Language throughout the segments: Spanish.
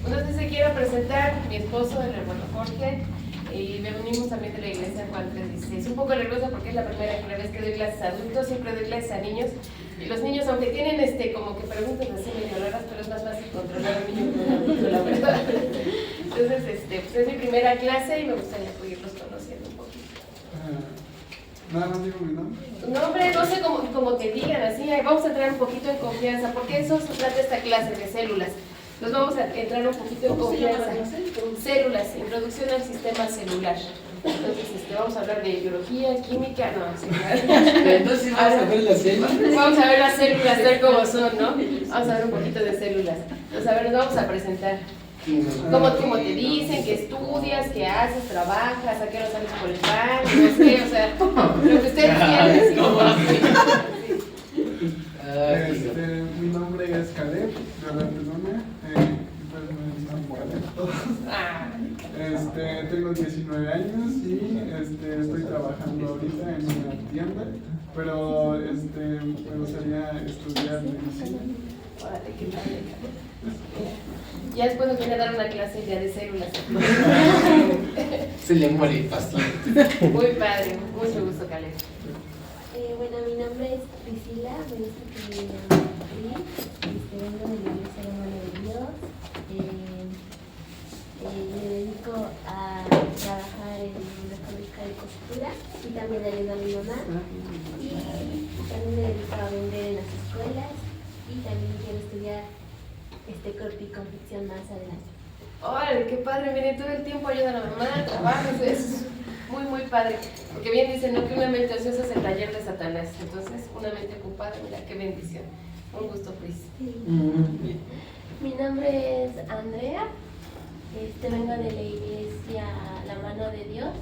Entonces quiero presentar a mi esposo, el hermano Jorge, y venimos también de la iglesia Juan 3:16. Un poco nerviosa porque es la primera vez que doy clases a adultos, siempre doy clases a niños. Y los niños, aunque tienen como que preguntas así medio raras, pero es más fácil controlar a un niño que a un adulto, la verdad. Entonces, pues es mi primera clase y me gustaría irlos conociendo un poquito. Nada más digo mi nombre. Tu nombre, no sé cómo te digan, así, vamos a entrar un poquito en confianza, porque eso se trata esta clase de células. Nos vamos a entrar un poquito en confianza. Células, introducción al sistema celular. Entonces, vamos a hablar de biología, química, no, entonces vamos a ver las células. Vamos a ver las células tal como son, ¿no? Vamos a ver un poquito de células. Entonces, a ver, nos vamos a presentar. ¿Cómo te dicen? ¿Qué estudias? ¿Qué haces? ¿Trabajas? ¿A qué hora sales por el pan? No sé, o sea, lo que ustedes quieran decir. Mi nombre es Caleb, de la Perdona, pues me dicen Caleb. Tengo 19 años y estoy trabajando ahorita en una tienda, pero me gustaría estudiar medicina. Órale, qué padre. Ya después nos viene a dar una clase ya de células. Se le muere el paciente. Muy padre, mucho gusto, Caleb. Bueno, mi nombre es Priscila, me gusta que me llamen Pri. Vengo de la Iglesia Hermana de Dios. Me dedico a trabajar en una fábrica de costura y también ayudo a mi mamá. Y también me dedico a vender en las escuelas y también quiero estudiar corte y confección más adelante. Órale, qué padre, viene todo el tiempo ayuda a la mamá, trabajas, es muy padre. Porque bien dicen, ¿no? Que una mente ociosa es el taller de Satanás. Entonces, una mente ocupada, mira, qué bendición. Un gusto, Pris. Sí. Mi nombre es Andrea. Vengo de la iglesia La Mano de Dios.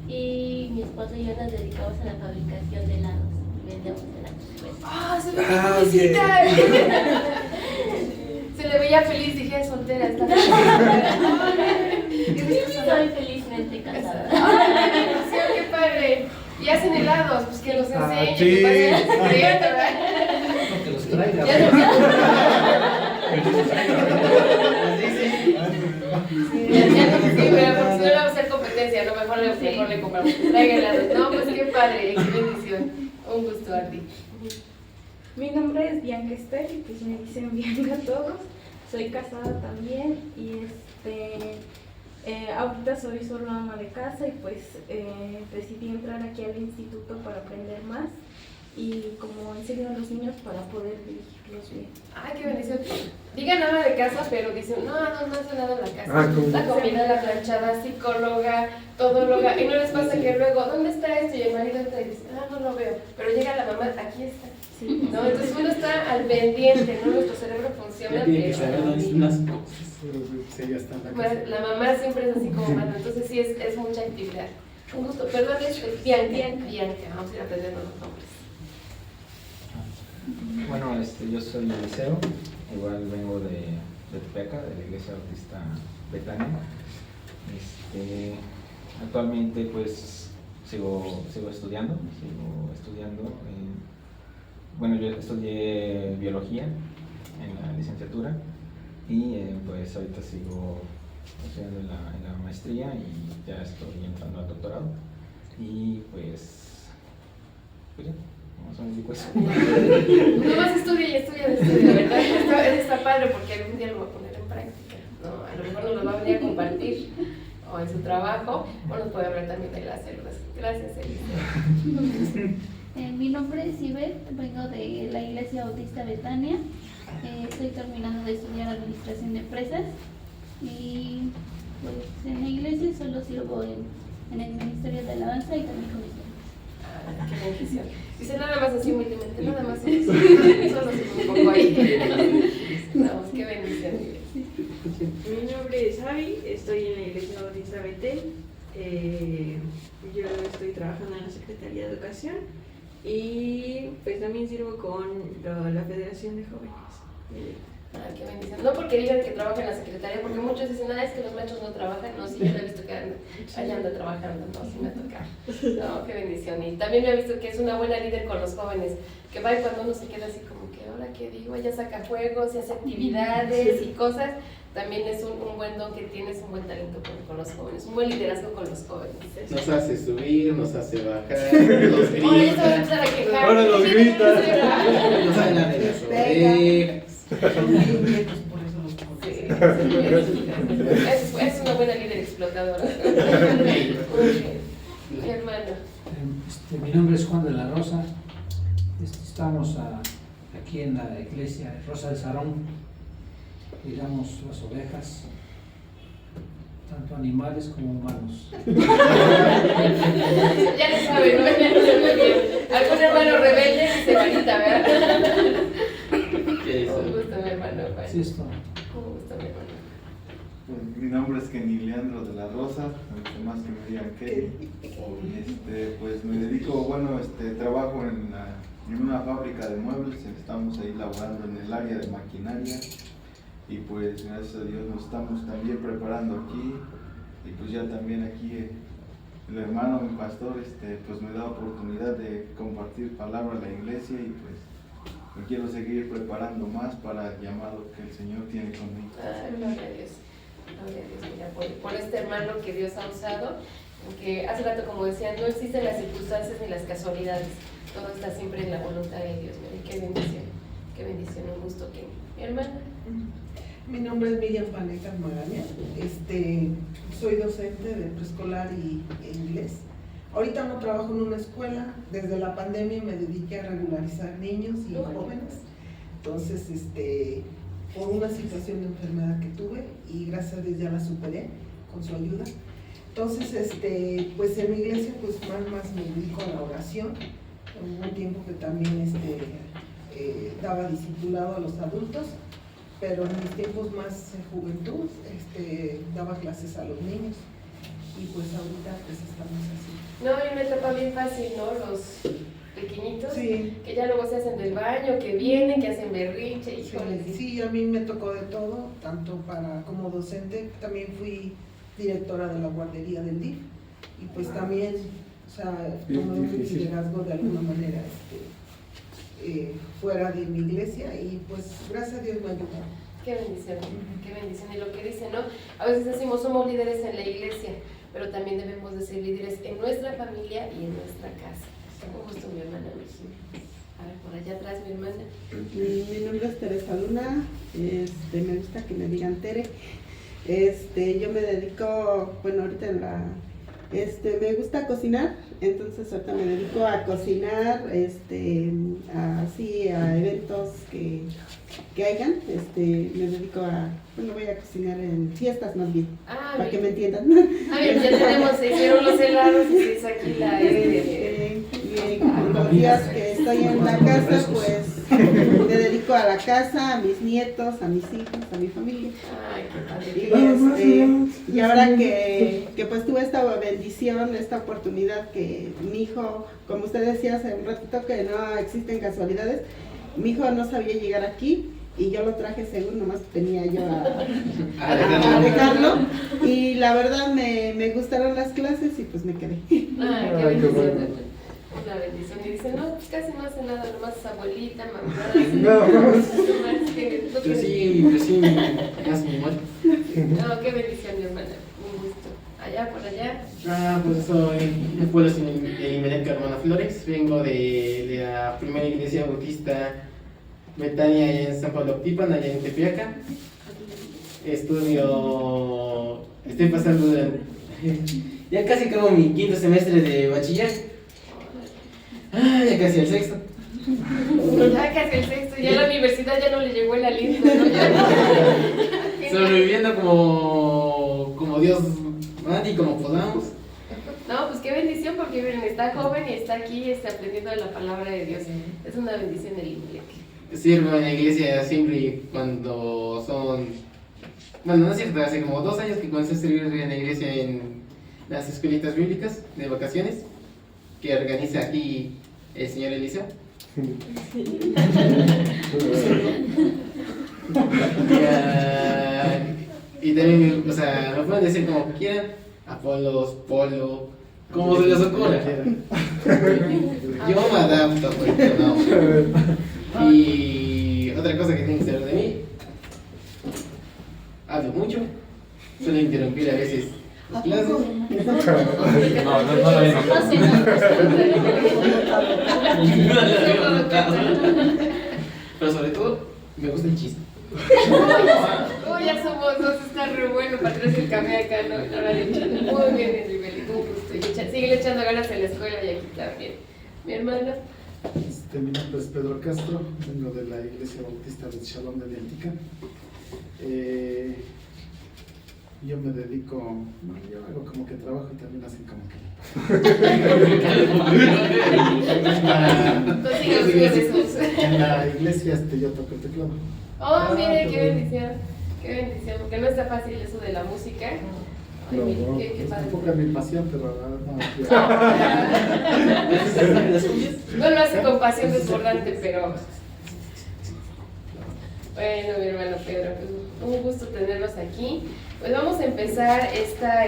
Y mi esposo y yo nos dedicamos a la fabricación de helados. Vendemos helados. ¡Ah, se ve felicita! Se le veía feliz, dije, soltera, está feliz. Soy felizmente casada. ¡Ay, qué bendición, qué padre! Y hacen helados, pues que los enseñen, sí. que pasen el secreto, ¿verdad? No, que los traiga. Ya no sé, pero porque si no le vamos a hacer competencia, no, mejor le compramos. Traiga helados. No, pues qué padre, qué bendición. Un gusto, Arti. Mi nombre es Bianca Esther y pues me dicen Bianca a todos. Soy casada también y ahorita soy solo ama de casa y pues decidí entrar aquí al instituto para aprender más y como enseño a los niños para poder dirigirlos bien. Ay, qué bendición. Digan nada de casa, pero dicen, no hace nada en la casa. ¿Cómo? La comida, la planchada, psicóloga, todóloga. Y no les pasa que luego, ¿dónde está esto? Y el marido entra y dice, no lo veo. Pero llega la mamá, aquí está. Sí. ¿No? Entonces uno está al pendiente, ¿no? Nuestro cerebro funciona. Ya tiene que saber unas cosas. Sí, ya está en la casa. La mamá siempre es así como manda, entonces sí es mucha actividad. Un gusto. Perdón, es Bianca. Vamos a ir aprendiendo los nombres. Bueno, yo soy Eliseo, igual vengo de Tepeaca, de la Iglesia Bautista Betania. Actualmente pues sigo estudiando. Bueno, yo estudié biología en la licenciatura y pues ahorita sigo estudiando en la maestría y ya estoy entrando al doctorado. Y pues ya. Más o menos digo eso. Nomás estudia, ¿verdad? Está padre porque algún día lo va a poner en práctica, ¿no? A lo mejor nos lo va a venir a compartir o en su trabajo, o nos puede hablar también de las células. Gracias, Elisa. Mi nombre es Ibet, vengo de la Iglesia Bautista Betania. Estoy terminando de estudiar Administración de Empresas y pues en la iglesia solo sirvo en el Ministerio de Alabanza y también con mis padres. Qué bendición. Dice nada más así humildemente, nada más eso. Solo un poco ahí. No, qué bendición. Mi nombre es Javi, estoy en la Iglesia Bautista Betel. Yo estoy trabajando en la Secretaría de Educación y pues también sirvo con la Federación de Jóvenes. Ah, qué bendición. No porque digan que trabaja en la secretaría, porque muchos dicen, es que los machos no trabajan. No, sí, yo lo he visto que allá anda trabajando, no, sí me ha tocado. No, qué bendición. Y también me ha visto que es una buena líder con los jóvenes, que va y cuando uno se queda así como que, ahora qué digo, ella saca juegos y hace actividades y cosas. también es un buen don que tienes, un buen talento con los jóvenes, un buen liderazgo con los jóvenes. Nos hace subir, nos hace bajar, Ahora ya nos se va a grita, empezar a quejar. Ahora los grita. nos habla de las orejas. Sí, es una buena líder explotadora. Mi hermano. Mi nombre es Juan de la Rosa. Estamos aquí en la iglesia Rosa de Sarón. Cuidamos las ovejas, tanto animales como humanos. Ya lo saben, ¿no? Ya lo saben muy bien. Algún hermano rebelde dice manita, ¿verdad? Un gusto, mi hermano. Juan. Sí, esto. Un gusto, mi hermano. Mi nombre es Kenny Leandro de la Rosa, aunque más que me digan Kenny. Pues me dedico, trabajo en una fábrica de muebles, estamos ahí laborando en el área de maquinaria y pues gracias a Dios nos estamos también preparando aquí y pues ya también aquí el hermano, mi pastor, pues me da oportunidad de compartir palabra a la iglesia y pues me quiero seguir preparando más para el llamado que el Señor tiene conmigo. Gloria a Dios. Gloria a Dios, mira, por este hermano que Dios ha usado, que hace rato, como decía, no existen las circunstancias ni las casualidades, todo está siempre en la voluntad de Dios. Mira, qué bendición, un gusto que mi hermana. Mi nombre es Miriam Vanegas Magaña, soy docente de preescolar e inglés. Ahorita no trabajo en una escuela, desde la pandemia me dediqué a regularizar niños y jóvenes, entonces por una situación de enfermedad que tuve y gracias a Dios ya la superé con su ayuda. Entonces, pues en mi iglesia pues más me dedico a la oración. Hubo un tiempo que también daba discipulado a los adultos, pero en mis tiempos más de juventud daba clases a los niños y pues ahorita pues estamos así. No, a mí me tapa bien fácil, ¿no? Los pequeñitos, sí, que ya luego se hacen del baño, que vienen, que hacen berrinche, híjole. Sí, a mí me tocó de todo, tanto como docente, también fui directora de la guardería del DIF y pues también, o sea, tomé un liderazgo de alguna manera fuera de mi iglesia y pues gracias a Dios me ayudó. Qué bendición, qué bendición. Y lo que dice, ¿no? A veces decimos somos líderes en la iglesia, pero también debemos de ser líderes en nuestra familia y en nuestra casa. Un gusto, mi hermana. A ver, por allá atrás, mi hermana. Mi nombre es Teresa Luna, me gusta que me digan Tere. Yo me dedico, bueno, ahorita me gusta cocinar, entonces ahorita me dedico a cocinar, así a eventos que hayan, me dedico voy a cocinar en fiestas más bien, para que me entiendan. Bien, ya tenemos, se hicieron los helados y se hizo aquí la los días que estoy en la casa, pues me dedico a la casa, a mis nietos, a mis hijos, a mi familia. Ay, qué padre. Y ahora que pues tuve esta bendición, esta oportunidad que mi hijo, como usted decía hace un ratito que no existen casualidades, mi hijo no sabía llegar aquí y yo lo traje según nomás tenía yo a dejarlo y la verdad me gustaron las clases y pues me quedé. Ay, qué bendición. Una bendición. Y dice, no, pues casi no hace nada, nomás es abuelita, mamá. Crecí, más mi muerte. No, qué bendición, mi hermana. Un gusto. Allá, por allá. Pues soy de pueblo Imeneca, hermana Flores. Vengo de la primera iglesia bautista Betania en San Pablo Tipan, allá en Tepeaca. Estoy pasando ya casi acabo mi quinto semestre de bachiller. Ya casi el sexto. Ya casi el sexto, ya la universidad ya no le llegó el aliento, ¿no? Sobreviviendo como Dios manda y como podamos. No, pues qué bendición, porque miren, está joven y está aquí aprendiendo de la palabra de Dios. Es una bendición el IMLEC. Sirvo en la iglesia siempre cuando son... Bueno, no es cierto, hace como 2 años que comencé a servir en la iglesia en las escuelitas bíblicas de vacaciones que organiza aquí el señor Eliseo. Y también, o sea, me pueden decir como quieran, Apolos, Polo, como se les ocurra. Yo me adapto, pues, no. Y otra cosa que tienen que saber de mí, hablo mucho, suelo interrumpir a veces las clases. No lo había notado. Pero sobre todo, me gusta el chiste. Como ya somos dos, está re bueno para traerse el café acá, ¿no? Ahora le echan muy bien el nivelito, un gusto. Sigue echando ganas en la escuela y aquí también. Mi hermano. Mi nombre es Pedro Castro, vengo de la Iglesia Bautista del Shalom de Viantica. Yo me dedico, yo hago como que trabajo y también hacen como que. En la iglesia yo toco el teclado. Oh, mire, qué bendición, porque no está fácil eso de la música. No, qué es padre. un poco mi pasión, pero No lo hace con pasión desbordante, pero bueno, mi hermano Pedro, pues, un gusto tenerlos aquí. Pues vamos a empezar esta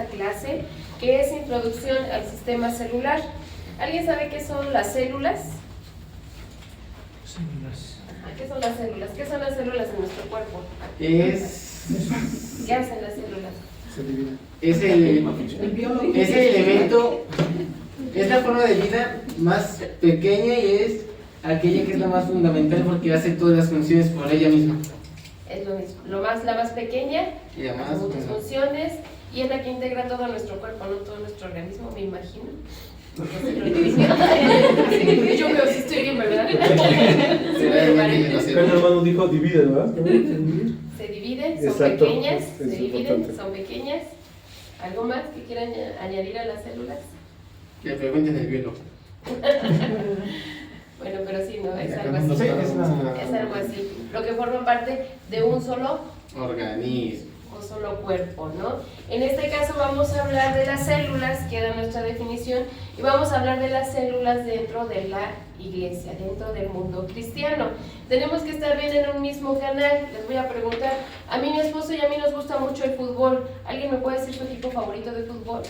clase, que es Introducción al Sistema Celular. ¿Alguien sabe qué son las células? ¿Qué son las células? ¿Qué son las células en nuestro cuerpo? ¿Qué hacen las células? Se dividen. Es el elemento, es la forma de vida más pequeña y es aquella que es la más fundamental porque hace todas las funciones por ella misma. Es lo mismo, la más pequeña, Y la más, hace muchas funciones y es la que integra todo nuestro cuerpo, no todo nuestro organismo, me imagino. Yo veo si estoy bien, ¿verdad? El hermano dijo divide, ¿verdad? Se dividen, son Exacto. pequeñas, Es se dividen, importante. son pequeñas. ¿Algo más que quieran añadir a las células? Que pregunten el biólogo. Bueno, pero sí, ¿no? Es algo así. Sí, Es algo así. Lo que forma parte de un solo organismo. O solo cuerpo, ¿no? En este caso vamos a hablar de las células, que era nuestra definición, y vamos a hablar de las células dentro de la iglesia, dentro del mundo cristiano. Tenemos que estar bien en un mismo canal. Les voy a preguntar, a mí, mi esposo y a mí nos gusta mucho el fútbol. ¿Alguien me puede decir su equipo favorito de fútbol?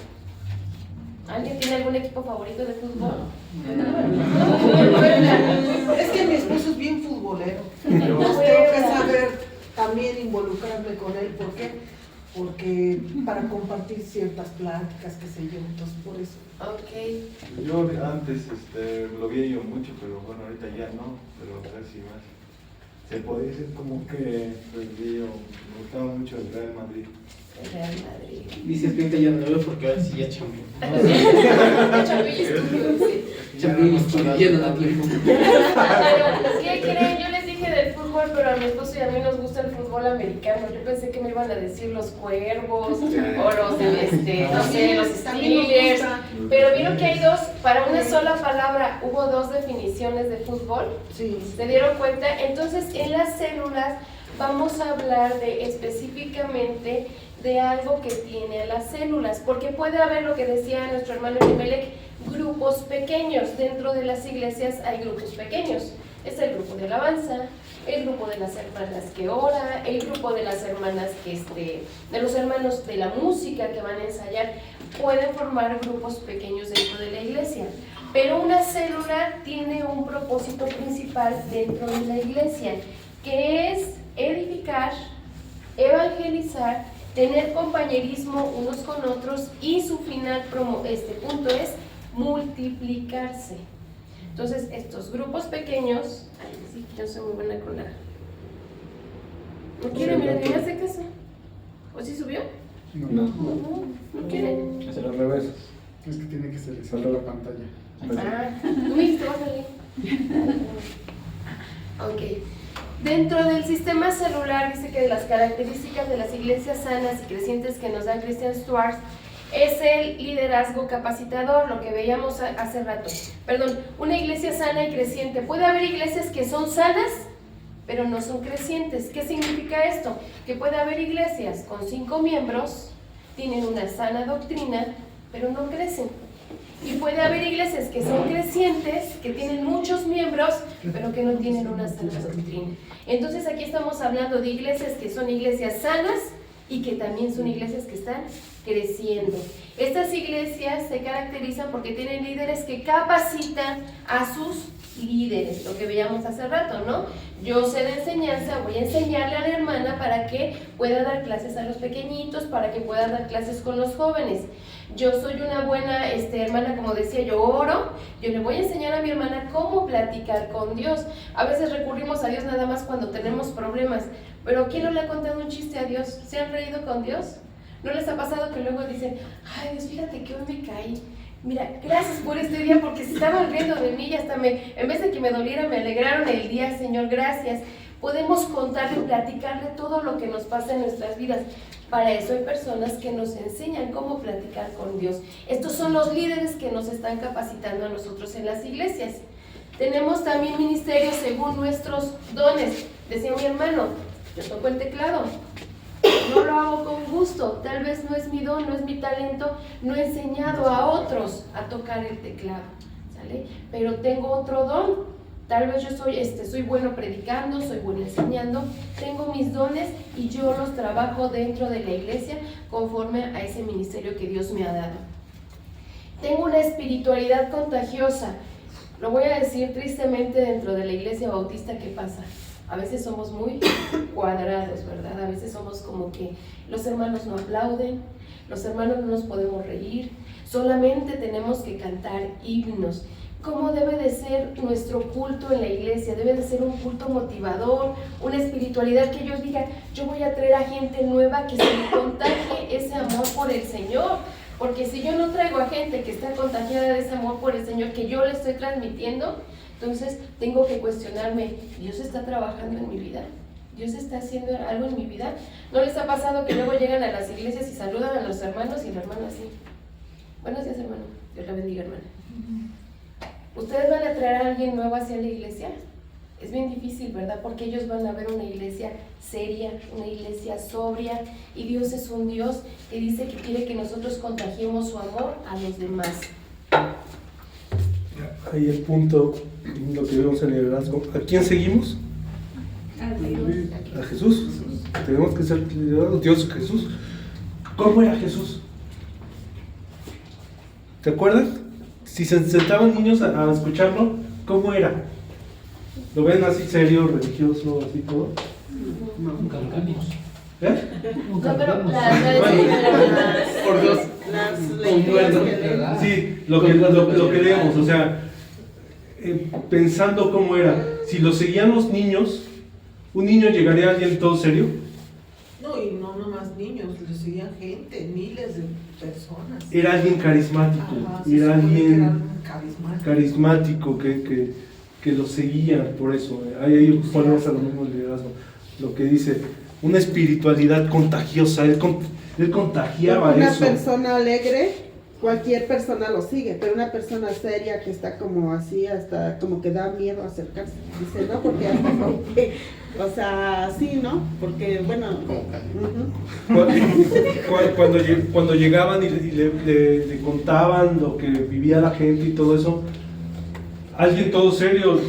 ¿Alguien tiene algún equipo favorito de fútbol? Es que mi esposo es bien futbolero. Entonces tengo que saber también involucrarme con él. ¿Por qué? Porque para compartir ciertas pláticas, qué sé yo, entonces por eso. Ok. Yo antes lo vi yo mucho, pero bueno, ahorita ya no, pero casi más. Se podría decir como que pues, me gustaba mucho el Real Madrid. El Real Madrid. Dices que ahorita ya no lo veo porque ahora sí ya chambo. Ya no da tiempo. Pero, ¿qué creen? Yo les dije del fútbol, pero a mi esposo y a mí nos gusta el fútbol americano. Yo pensé que me iban a decir los Cuervos o los, no sé, los Steelers. Pero vieron que hay dos, para una sola palabra hubo dos definiciones de fútbol. Sí. ¿Se dieron cuenta? Entonces, en las células vamos a hablar de específicamente de algo que tiene a las células, porque puede haber, lo que decía nuestro hermano Elimelech, grupos pequeños. Dentro de las iglesias hay grupos pequeños. Es el grupo de alabanza, el grupo de las hermanas que ora, el grupo de las hermanas de los hermanos de la música que van a ensayar. Pueden formar grupos pequeños dentro de la iglesia. Pero una célula tiene un propósito principal dentro de la iglesia, que es edificar, evangelizar, tener compañerismo unos con otros y su final punto es multiplicarse. Entonces, estos grupos pequeños, ay, sí, yo soy muy buena con la... ¿No quieren? Mira, ¿me hace caso? ¿O sí subió? No. ¿No quieren? Es al revés. Es que tiene que seleccionar la pantalla. Ah, tú me dijiste, va a salir. Ok. Dentro del sistema celular dice que de las características de las iglesias sanas y crecientes que nos da Christian Schwartz es el liderazgo capacitador, lo que veíamos hace rato. Perdón, una iglesia sana y creciente. Puede haber iglesias que son sanas, pero no son crecientes. ¿Qué significa esto? Que puede haber iglesias con 5 miembros, tienen una sana doctrina, pero no crecen. Y puede haber iglesias que son crecientes, que tienen muchos miembros, pero que no tienen una sana doctrina. Entonces aquí estamos hablando de iglesias que son iglesias sanas y que también son iglesias que están creciendo. Estas iglesias se caracterizan porque tienen líderes que capacitan a sus líderes, lo que veíamos hace rato, ¿no? Yo sé de enseñanza, voy a enseñarle a la hermana para que pueda dar clases a los pequeñitos, para que pueda dar clases con los jóvenes. Yo soy una buena hermana, como decía, yo oro, yo le voy a enseñar a mi hermana cómo platicar con Dios. A veces recurrimos a Dios nada más cuando tenemos problemas, pero ¿quién no le ha contado un chiste a Dios? ¿Se han reído con Dios? ¿No les ha pasado que luego dicen, ay Dios, fíjate que hoy me caí? Mira, gracias por este día porque se estaban riendo de mí y hasta en vez de que me doliera, me alegraron el día, Señor, gracias. Podemos contarle, platicarle todo lo que nos pasa en nuestras vidas. Para eso hay personas que nos enseñan cómo platicar con Dios. Estos son los líderes que nos están capacitando a nosotros en las iglesias. Tenemos también ministerios según nuestros dones. Decía mi hermano, yo toco el teclado. No lo hago con gusto, tal vez no es mi don, no es mi talento, no he enseñado a otros a tocar el teclado, ¿sale? Pero tengo otro don, tal vez yo soy bueno predicando, soy bueno enseñando, tengo mis dones y yo los trabajo dentro de la iglesia conforme a ese ministerio que Dios me ha dado. Tengo una espiritualidad contagiosa, lo voy a decir tristemente dentro de la iglesia bautista, ¿qué pasa? A veces somos muy cuadrados, ¿verdad? A veces somos como que los hermanos no aplauden, los hermanos no nos podemos reír, solamente tenemos que cantar himnos. ¿Cómo debe de ser nuestro culto en la iglesia? Debe de ser un culto motivador, una espiritualidad que ellos digan, yo voy a traer a gente nueva que se le contagie ese amor por el Señor. Porque si yo no traigo a gente que está contagiada de ese amor por el Señor que yo le estoy transmitiendo, entonces tengo que cuestionarme, ¿Dios está trabajando en mi vida? ¿Dios está haciendo algo en mi vida? ¿No les ha pasado que luego llegan a las iglesias y saludan a los hermanos y el hermano así? Buenos días, hermano. Dios la bendiga, hermana. ¿Ustedes van a traer a alguien nuevo hacia la iglesia? Es bien difícil, ¿verdad? Porque ellos van a ver una iglesia seria, una iglesia sobria, y Dios es un Dios que dice que quiere que nosotros contagiemos su amor a los demás. Ahí el punto, lo que vemos en el liderazgo. ¿A quién seguimos? A Jesús. Tenemos que ser liderados. Dios es Jesús. ¿Cómo era Jesús? ¿Te acuerdas? Si se sentaban niños a escucharlo, ¿cómo era? ¿Lo ven así serio, religioso, así todo? No, nunca lo cambiamos. ¿Eh? No, pero por dos. Sí, lo que leemos, o sea, pensando cómo era. Si lo seguían los niños, ¿un niño llegaría a alguien todo serio? No, y no nomás niños, le seguían gente, miles de personas. Era alguien carismático, era alguien carismático que lo seguían por eso. Ahí ponemos a lo mismo el liderazgo. Lo que dice, una espiritualidad contagiosa, él contagiaba una eso. Una persona alegre, cualquier persona lo sigue, pero una persona seria que está como así, hasta como que da miedo acercarse. Dice, no, porque hasta como que, o sea, sí, ¿no? Porque, bueno... Cuando llegaban y le contaban lo que vivía la gente y todo eso, ¿alguien todo serio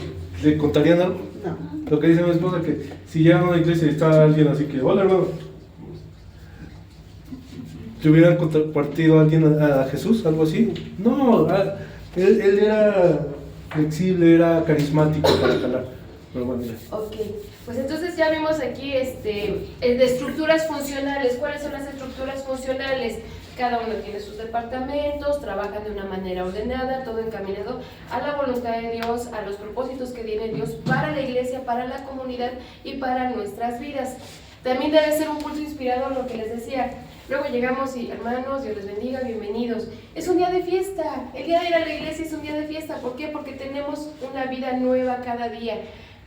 le contarían algo? No. Lo que dice mi esposa, que si llegan a una iglesia y está alguien así que, hola hermano, ¿te hubieran compartido a alguien a Jesús? ¿Algo así? No, él era flexible, era carismático para jalar. Pero bueno, ya. Ok, pues entonces ya vimos aquí de estructuras funcionales. ¿Cuáles son las estructuras funcionales? Cada uno tiene sus departamentos, trabajan de una manera ordenada, todo encaminado a la voluntad de Dios, a los propósitos que tiene Dios para la iglesia, para la comunidad y para nuestras vidas. También debe ser un culto inspirador, lo que les decía. Luego llegamos y, hermanos, Dios les bendiga, bienvenidos. Es un día de fiesta, el día de ir a la iglesia es un día de fiesta. ¿Por qué? Porque tenemos una vida nueva cada día.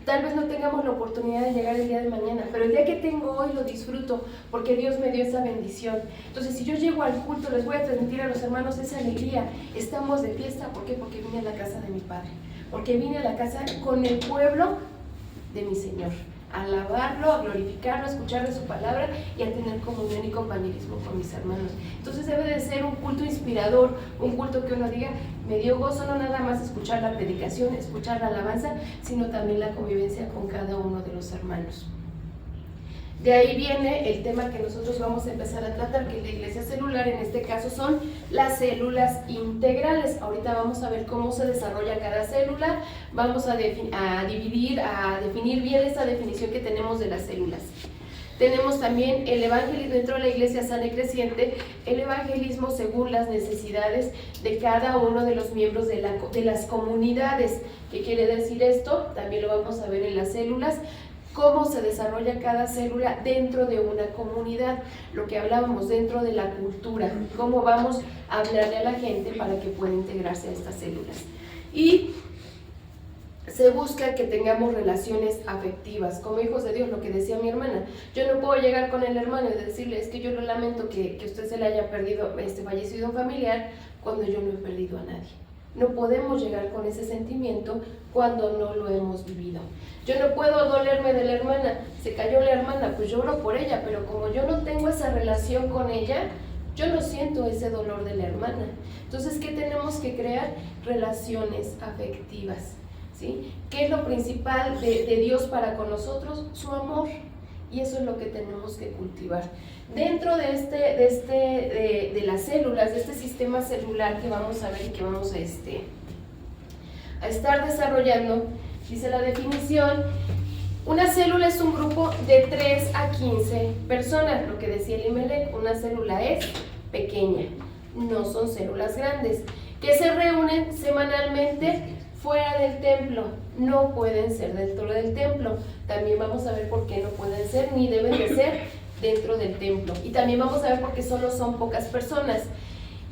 Tal vez no tengamos la oportunidad de llegar el día de mañana, pero el día que tengo hoy lo disfruto porque Dios me dio esa bendición. Entonces, si yo llego al culto, les voy a transmitir a los hermanos esa alegría. Estamos de fiesta, ¿por qué? Porque vine a la casa de mi Padre, porque vine a la casa con el pueblo de mi Señor, a alabarlo, a glorificarlo, a escucharle su palabra y a tener comunión y compañerismo con mis hermanos. Entonces debe de ser un culto inspirador, un culto que uno diga, me dio gozo no nada más escuchar la predicación, escuchar la alabanza, sino también la convivencia con cada uno de los hermanos. De ahí viene el tema que nosotros vamos a empezar a tratar, que la iglesia celular en este caso son las células integrales. Ahorita vamos a ver cómo se desarrolla cada célula, vamos a definir bien esta definición que tenemos de las células. Tenemos también el evangelismo dentro de la iglesia sana y creciente, el evangelismo según las necesidades de cada uno de los miembros de las comunidades. ¿Qué quiere decir esto? También lo vamos a ver en las células, cómo se desarrolla cada célula dentro de una comunidad, lo que hablábamos dentro de la cultura, cómo vamos a hablarle a la gente para que pueda integrarse a estas células. Y se busca que tengamos relaciones afectivas, como hijos de Dios, lo que decía mi hermana. Yo no puedo llegar con el hermano y decirle, es que yo lo lamento que usted se le haya fallecido un familiar, cuando yo no he perdido a nadie. No podemos llegar con ese sentimiento cuando no lo hemos vivido. Yo no puedo dolerme de la hermana, se cayó la hermana, pues lloro por ella, pero como yo no tengo esa relación con ella, yo no siento ese dolor de la hermana. Entonces, ¿qué tenemos que crear? Relaciones afectivas. ¿Sí? ¿Qué es lo principal de Dios para con nosotros? Su amor, y eso es lo que tenemos que cultivar. Dentro de las células, de este sistema celular que vamos a ver y que vamos a estar desarrollando, dice la definición, una célula es un grupo de 3 a 15 personas, lo que decía el Imelec, una célula es pequeña, no son células grandes, que se reúnen semanalmente fuera del templo, no pueden ser dentro del templo. También vamos a ver por qué no pueden ser ni deben de ser dentro del templo. Y también vamos a ver por qué solo son pocas personas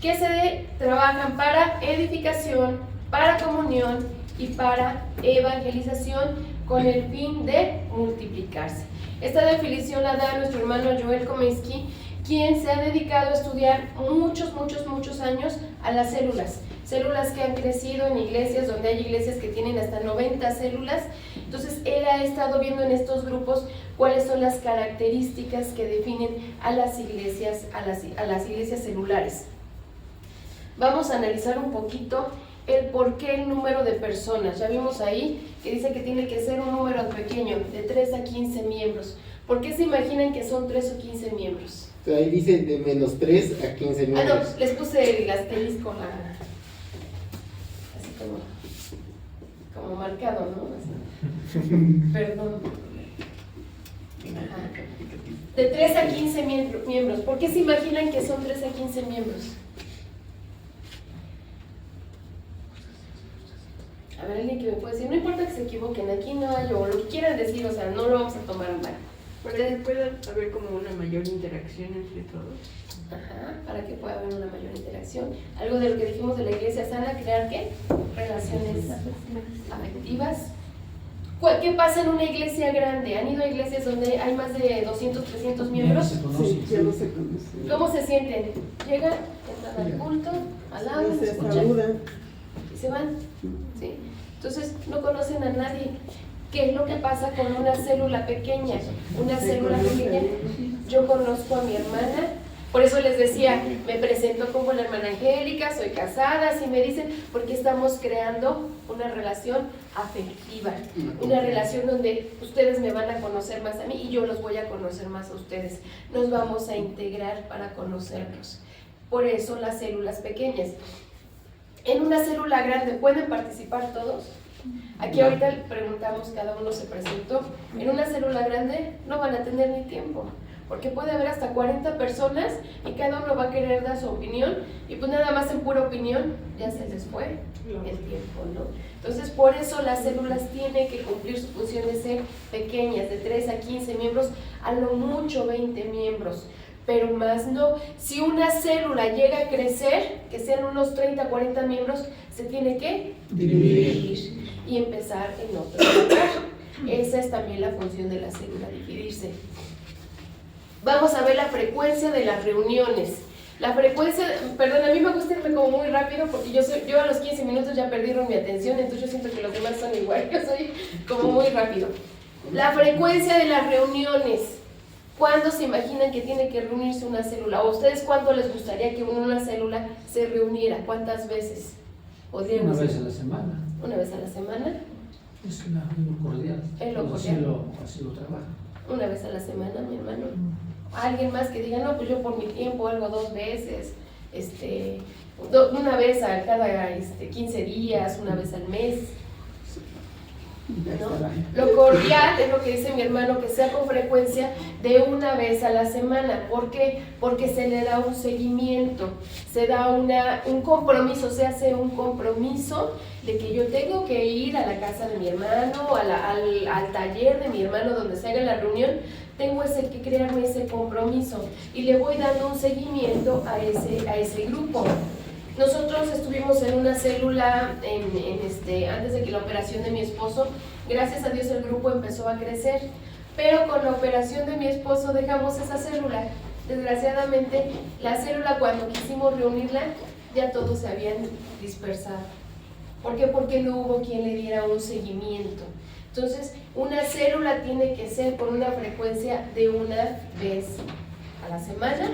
que se trabajan para edificación, para comunión y para evangelización con el fin de multiplicarse. Esta definición la da nuestro hermano Joel Komensky, quien se ha dedicado a estudiar muchos años a las células. Células que han crecido en iglesias, donde hay iglesias que tienen hasta 90 células. Entonces, él ha estado viendo en estos grupos cuáles son las características que definen a las iglesias, a las iglesias celulares. Vamos a analizar un poquito el por qué el número de personas. Ya vimos ahí que dice que tiene que ser un número pequeño, de 3 a 15 miembros. ¿Por qué se imaginan que son 3 o 15 miembros? Ahí dice de menos 3 a 15 miembros. No, les puse el asterisco así como marcado, ¿no? Así. Perdón. Ajá. De 3 a 15 miembros. ¿Por qué se imaginan que son 3 a 15 miembros? A ver, alguien que me puede decir, no importa que se equivoquen, aquí no hay, o lo que quieran decir, o sea, no lo vamos a tomar en mal. Para que pueda haber como una mayor interacción entre todos. Ajá, para que pueda haber una mayor interacción. Algo de lo que dijimos de la iglesia sana, crear ¿qué? Relaciones afectivas. ¿Qué pasa en una iglesia grande? ¿Han ido a iglesias donde hay más de 200, 300 miembros? Sí, ya no se conocen. ¿Cómo se sienten? Llegan, entran al culto, alaban, se escuchan saludan y se van. ¿Sí? Entonces no conocen a nadie. ¿Qué es lo que pasa con una célula pequeña? Una célula pequeña, yo conozco a mi hermana, por eso les decía, me presento como la hermana Angélica, soy casada, así me dicen, porque estamos creando una relación afectiva, una relación donde ustedes me van a conocer más a mí y yo los voy a conocer más a ustedes. Nos vamos a integrar para conocernos. Por eso las células pequeñas. En una célula grande, ¿pueden participar todos? Aquí ahorita preguntamos, cada uno se presentó. En una célula grande no van a tener ni tiempo, porque puede haber hasta 40 personas y cada uno va a querer dar su opinión y pues nada más en pura opinión ya se les fue el tiempo, ¿no? Entonces por eso las células tienen que cumplir su función de ser pequeñas, de 3 a 15 miembros, a lo mucho 20 miembros. Pero más no. Si una célula llega a crecer, que sean unos 30, 40 miembros, se tiene que dividir y empezar en otro lugar. Esa es también la función de la célula, dividirse. Vamos a ver la frecuencia de las reuniones. La frecuencia, perdón, a mí me gusta irme como muy rápido porque yo a los 15 minutos ya perdieron mi atención, entonces yo siento que los demás son igual, yo soy como muy rápido. La frecuencia de las reuniones. ¿Cuándo se imaginan que tiene que reunirse una célula? ¿O ustedes cuándo les gustaría que una célula se reuniera? ¿Cuántas veces? Una vez a la semana. ¿Una vez a la semana? Es algo cordial. Es lo cordial. Así lo trabaja. una vez a la semana, mi hermano. Alguien más que diga, no, pues yo por mi tiempo algo 2 veces, una vez a cada 15 días, una vez al mes. ¿No? Lo cordial es lo que dice mi hermano, que sea con frecuencia de una vez a la semana. ¿Por qué? Porque se le da un seguimiento, se da un compromiso, se hace un compromiso de que yo tengo que ir a la casa de mi hermano, al taller de mi hermano donde se haga la reunión. Tengo que crearme ese compromiso y le voy dando un seguimiento a ese grupo. Nosotros estuvimos en una célula antes de que la operación de mi esposo, gracias a Dios el grupo empezó a crecer, pero con la operación de mi esposo dejamos esa célula. Desgraciadamente, la célula cuando quisimos reunirla, ya todos se habían dispersado. ¿Por qué? Porque no hubo quien le diera un seguimiento. Entonces, una célula tiene que ser con una frecuencia de una vez a la semana,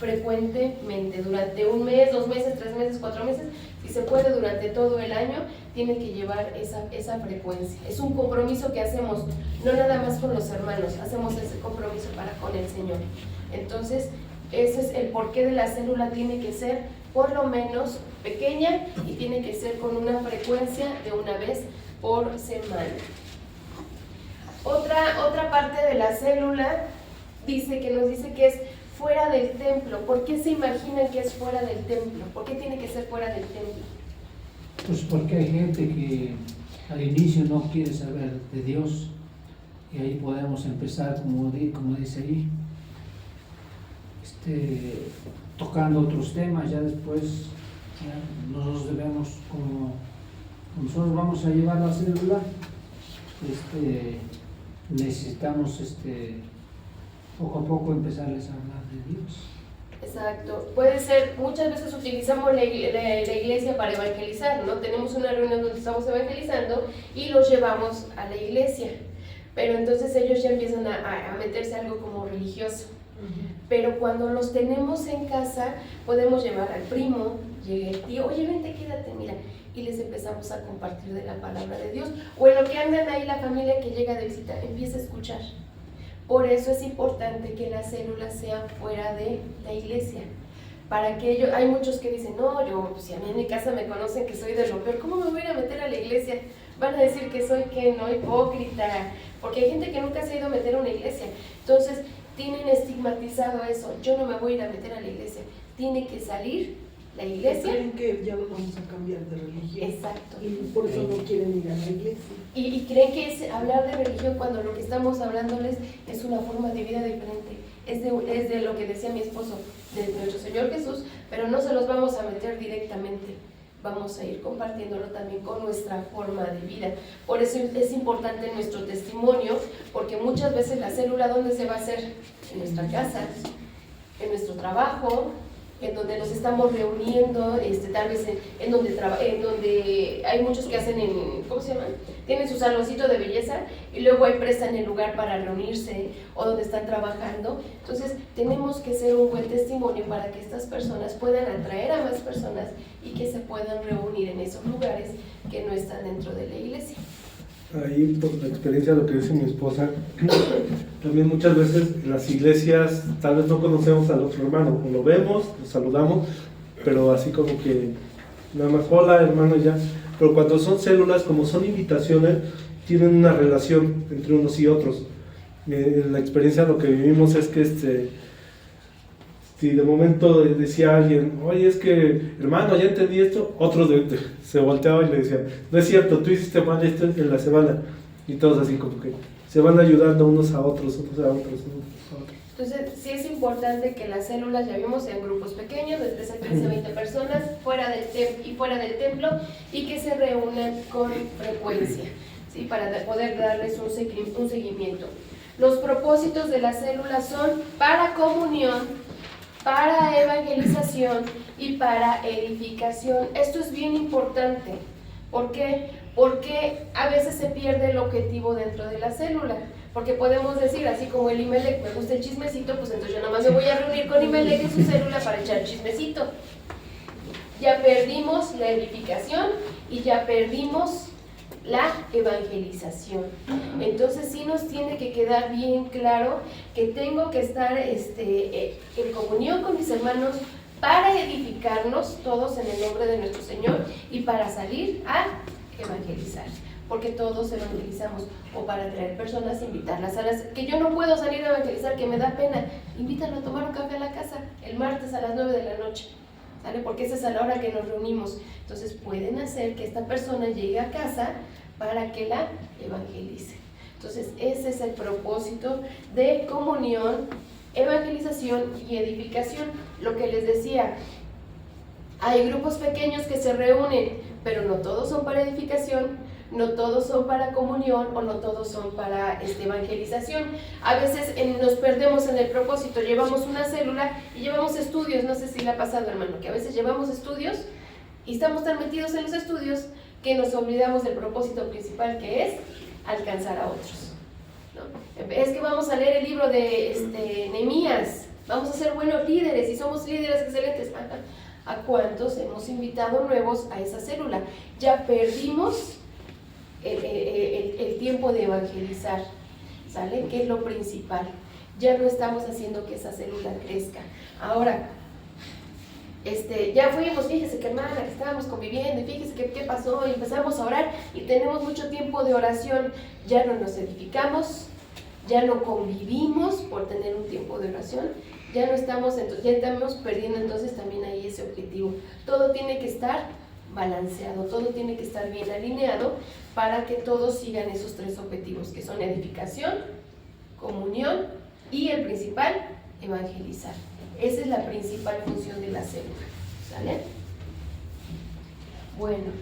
frecuentemente, durante 1 mes, 2 meses, 3 meses, 4 meses, si se puede durante todo el año, tiene que llevar esa frecuencia. Es un compromiso que hacemos, no nada más con los hermanos, hacemos ese compromiso para con el Señor. Entonces, ese es el porqué de la célula, tiene que ser por lo menos pequeña y tiene que ser con una frecuencia de 1 vez por semana. Otra parte de la célula nos dice que es fuera del templo. ¿Por qué se imaginan que es fuera del templo? ¿Por qué tiene que ser fuera del templo? Pues porque hay gente que al inicio no quiere saber de Dios y ahí podemos empezar, como dice ahí, tocando otros temas. Ya después nosotros debemos, como nosotros vamos a llevar la célula, necesitamos poco a poco empezarles a hablar de Dios. Exacto. Puede ser, muchas veces utilizamos la iglesia para evangelizar, ¿no? Tenemos una reunión donde estamos evangelizando y los llevamos a la iglesia, pero entonces ellos ya empiezan a meterse algo como religioso. Pero cuando los tenemos en casa, podemos llevar al primo, llega el tío, oye, vente, quédate, mira, y les empezamos a compartir de la palabra de Dios. O en lo que andan ahí la familia que llega de visita, empieza a escuchar. Por eso es importante que la célula sea fuera de la iglesia. Para que ellos, hay muchos que dicen, no, si a mí en mi casa me conocen que soy de lo peor, ¿cómo me voy a ir a meter a la iglesia? Van a decir que soy, no, hipócrita, porque hay gente que nunca se ha ido a meter a una iglesia. Entonces, tienen estigmatizado eso, yo no me voy a ir a meter a la iglesia, tiene que salir la iglesia. Creen que ya los vamos a cambiar de religión. Exacto. Y por eso no quieren ir a la iglesia. Y creen que es hablar de religión cuando lo que estamos hablándoles es una forma de vida diferente. Es de lo que decía mi esposo, de nuestro Señor Jesús, pero no se los vamos a meter directamente. Vamos a ir compartiéndolo también con nuestra forma de vida. Por eso es importante nuestro testimonio, porque muchas veces la célula, ¿dónde se va a hacer? En nuestra casa, en nuestro trabajo, en donde nos estamos reuniendo, tal vez en donde hay muchos que hacen ¿cómo se llaman? Tienen su saloncito de belleza y luego ahí prestan el lugar para reunirse o donde están trabajando. Entonces tenemos que ser un buen testimonio para que estas personas puedan atraer a más personas y que se puedan reunir en esos lugares que no están dentro de la iglesia. Ahí, por la experiencia de lo que dice mi esposa, también muchas veces en las iglesias tal vez no conocemos al otro hermano, o lo vemos, lo saludamos, pero así como que nada más, hola hermano, ya. Pero cuando son células, como son invitaciones, tienen una relación entre unos y otros. En la experiencia lo que vivimos es que si de momento decía alguien, oye, es que hermano, ya entendí esto, otros se volteaban y le decían, no es cierto, tú hiciste mal esto en la semana. Y todos así como que se van ayudando unos a otros, Entonces, sí es importante que las células, ya vimos, en grupos pequeños, de 3 a 15, 20 personas, fuera del templo, y que se reúnan con frecuencia, ¿sí? Para poder darles un seguimiento. Los propósitos de las células son para comunión, para evangelización y para edificación. Esto es bien importante. ¿Por qué? Porque a veces se pierde el objetivo dentro de la célula. Porque podemos decir, así como el Imelec, me gusta el chismecito, pues entonces yo nada más me voy a reunir con Imelec en su célula para echar chismecito. Ya perdimos la edificación y ya perdimos la evangelización. Entonces sí nos tiene que quedar bien claro que tengo que estar en comunión con mis hermanos para edificarnos todos en el nombre de nuestro Señor y para salir a evangelizar, porque todos evangelizamos, o para traer personas, invitarlas a las que yo no puedo salir a evangelizar, que me da pena, invítalo a tomar un café a la casa el martes a las 9 de la noche, ¿sale? Porque esa es a la hora que nos reunimos. Entonces pueden hacer que esta persona llegue a casa para que la evangelice. Entonces ese es el propósito de comunión, evangelización y edificación. Lo que les decía, hay grupos pequeños que se reúnen, pero no todos son para edificación, no todos son para comunión o no todos son para evangelización. A veces nos perdemos en el propósito, llevamos una célula y llevamos estudios, no sé si le ha pasado, hermano, que a veces llevamos estudios y estamos tan metidos en los estudios que nos olvidamos del propósito principal, que es alcanzar a otros, ¿no? Es que vamos a leer el libro de Nehemías, vamos a ser buenos líderes y somos líderes excelentes. ¿A cuántos hemos invitado nuevos a esa célula? Ya perdimos el tiempo de evangelizar, ¿sale? Que es lo principal. Ya no estamos haciendo que esa célula crezca. Ahora, ya fuimos, fíjese que hermana, que estábamos conviviendo, y fíjese que qué pasó, y empezamos a orar, y tenemos mucho tiempo de oración. Ya no nos edificamos, ya no convivimos por tener un tiempo de oración, ya estamos perdiendo entonces también ahí ese objetivo. Todo tiene que estar balanceado, todo tiene que estar bien alineado para que todos sigan esos tres objetivos, que son edificación, comunión y el principal, evangelizar. Esa es la principal función de la célula, ¿sale? Bueno,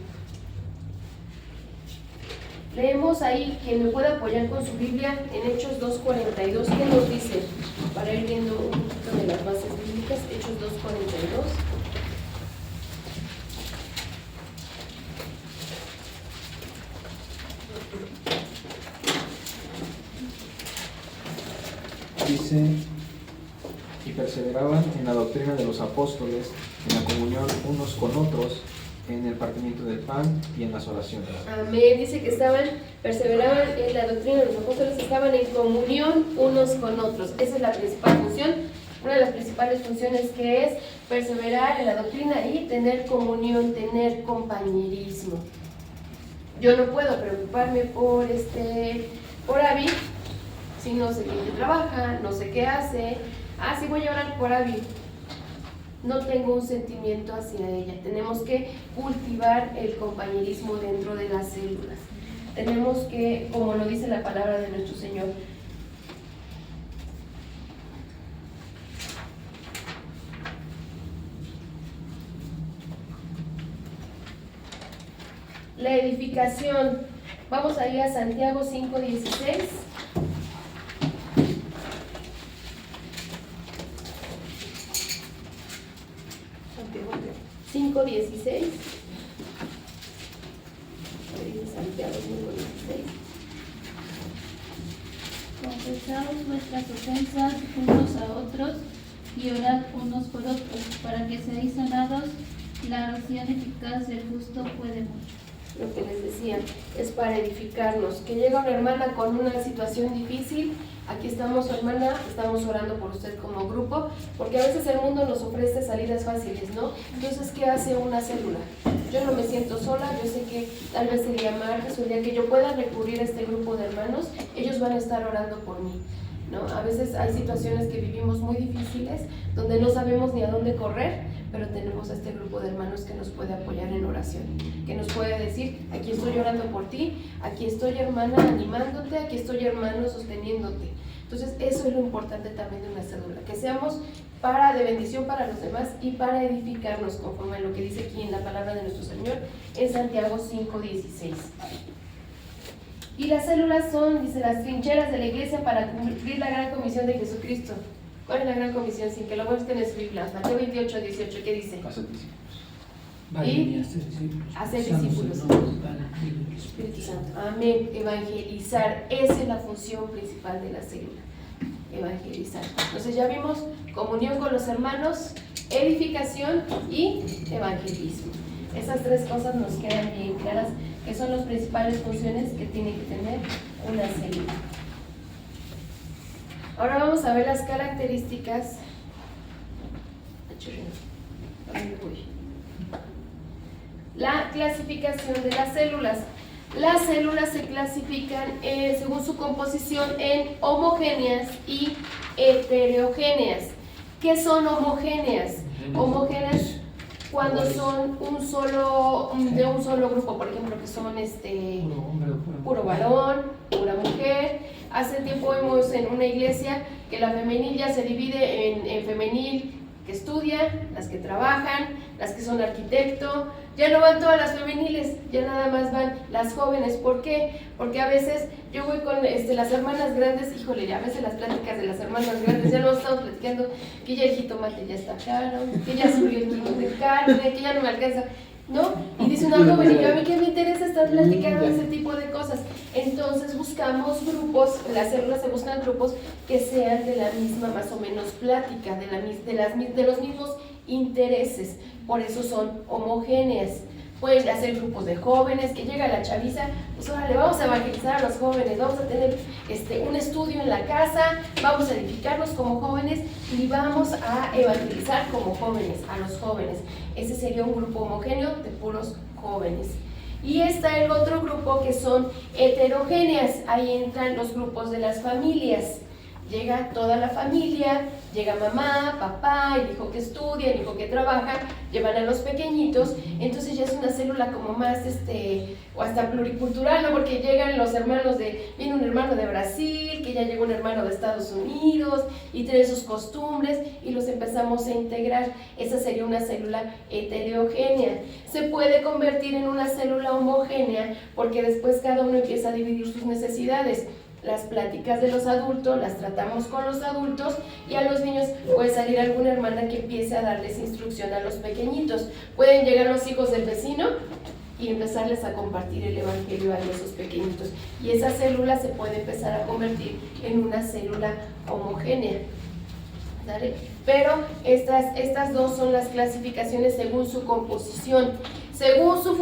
leemos ahí, quien me pueda apoyar con su Biblia, en Hechos 2:42, ¿qué nos dice? Para ir viendo un poquito de las bases bíblicas, Hechos 2:42. Dice, y perseveraban en la doctrina de los apóstoles, en la comunión unos con otros, en el partimiento del pan y en las oraciones. Amén. Dice que perseveraban en la doctrina de los apóstoles, estaban en comunión unos con otros. Esa es la principal función, una de las principales funciones, que es perseverar en la doctrina y tener comunión, tener compañerismo. Yo no puedo preocuparme por Abby, si no sé quién trabaja, no sé qué hace. Sí, voy a orar por Abby. No tengo un sentimiento hacia ella. Tenemos que cultivar el compañerismo dentro de las células. Tenemos que, como lo dice la palabra de nuestro Señor, la edificación. Vamos a ir a Santiago 5:16. Santiago 5:16. Confesaos vuestras ofensas unos a otros y orad unos por otros, para que seáis sanados. La oración eficaz del justo puede mucho. Lo que les decía, es para edificarnos. Que llega una hermana con una situación difícil, aquí estamos, hermana, estamos orando por usted como grupo, porque a veces el mundo nos ofrece salidas fáciles, ¿no? Entonces, ¿qué hace una célula? Yo no me siento sola, yo sé que tal vez el día martes o el día que yo pueda recurrir a este grupo de hermanos, ellos van a estar orando por mí, ¿no? A veces hay situaciones que vivimos muy difíciles, donde no sabemos ni a dónde correr, pero tenemos a este grupo de hermanos que nos puede apoyar en oración, que nos puede decir, aquí estoy orando por ti, aquí estoy, hermana, animándote, aquí estoy, hermano, sosteniéndote. Entonces, eso es lo importante también de una célula, que seamos de bendición para los demás y para edificarnos, conforme a lo que dice aquí en la palabra de nuestro Señor, en Santiago 5:16. Y las células son, dice, las trincheras de la iglesia para cumplir la gran comisión de Jesucristo. ¿Cuál es la gran comisión? Sin que lo busquen en su Biblia. Mateo 28:18, ¿qué dice? Hacer discípulos. Y hacer discípulos. Espíritu Santo. Amén. Evangelizar. Esa es la función principal de la célula. Evangelizar. Entonces ya vimos comunión con los hermanos, edificación y evangelismo. Esas tres cosas nos quedan bien claras, que son las principales funciones que tiene que tener una célula. Ahora vamos a ver las características. La clasificación de las células. Las células se clasifican según su composición en homogéneas y heterogéneas. ¿Qué son homogéneas? Homogéneas cuando son de un solo grupo, por ejemplo, que son puro varón, pura mujer. Hace tiempo vimos en una iglesia que la femenil ya se divide en femenil que estudian, las que trabajan, las que son arquitecto. Ya no van todas las femeniles, ya nada más van las jóvenes. ¿Por qué? Porque a veces yo voy con las hermanas grandes, híjole, ya a veces las pláticas de las hermanas grandes, ya nos estamos platicando que ya el jitomate ya está caro, que ya subió el kilo de carne, que ya no me alcanza, ¿no? Y dice una joven, y a mí que me interesa estar platicando ese tipo de cosas. Entonces buscamos grupos, las células se buscan grupos que sean de la misma más o menos plática, de los mismos intereses, por eso son homogéneas. Pueden hacer grupos de jóvenes, que llega la chaviza, pues ahora le vamos a evangelizar a los jóvenes, vamos a tener un estudio en la casa, vamos a edificarlos como jóvenes y vamos a evangelizar como jóvenes, a los jóvenes. Ese sería un grupo homogéneo de puros jóvenes. Y está el otro grupo que son heterogéneas, ahí entran los grupos de las familias. Llega toda la familia, llega mamá, papá, el hijo que estudia, el hijo que trabaja, llevan a los pequeñitos, entonces ya es una célula como más, o hasta pluricultural, ¿no? Porque llegan los hermanos viene un hermano de Brasil, que ya llegó un hermano de Estados Unidos, y tienen sus costumbres, y los empezamos a integrar. Esa sería una célula heterogénea. Se puede convertir en una célula homogénea, porque después cada uno empieza a dividir sus necesidades. Las pláticas de los adultos las tratamos con los adultos y a los niños puede salir alguna hermana que empiece a darles instrucción a los pequeñitos. Pueden llegar los hijos del vecino y empezarles a compartir el evangelio a esos pequeñitos. Y esa célula se puede empezar a convertir en una célula homogénea. ¿Sale? Pero estas dos son las clasificaciones según su composición. Según su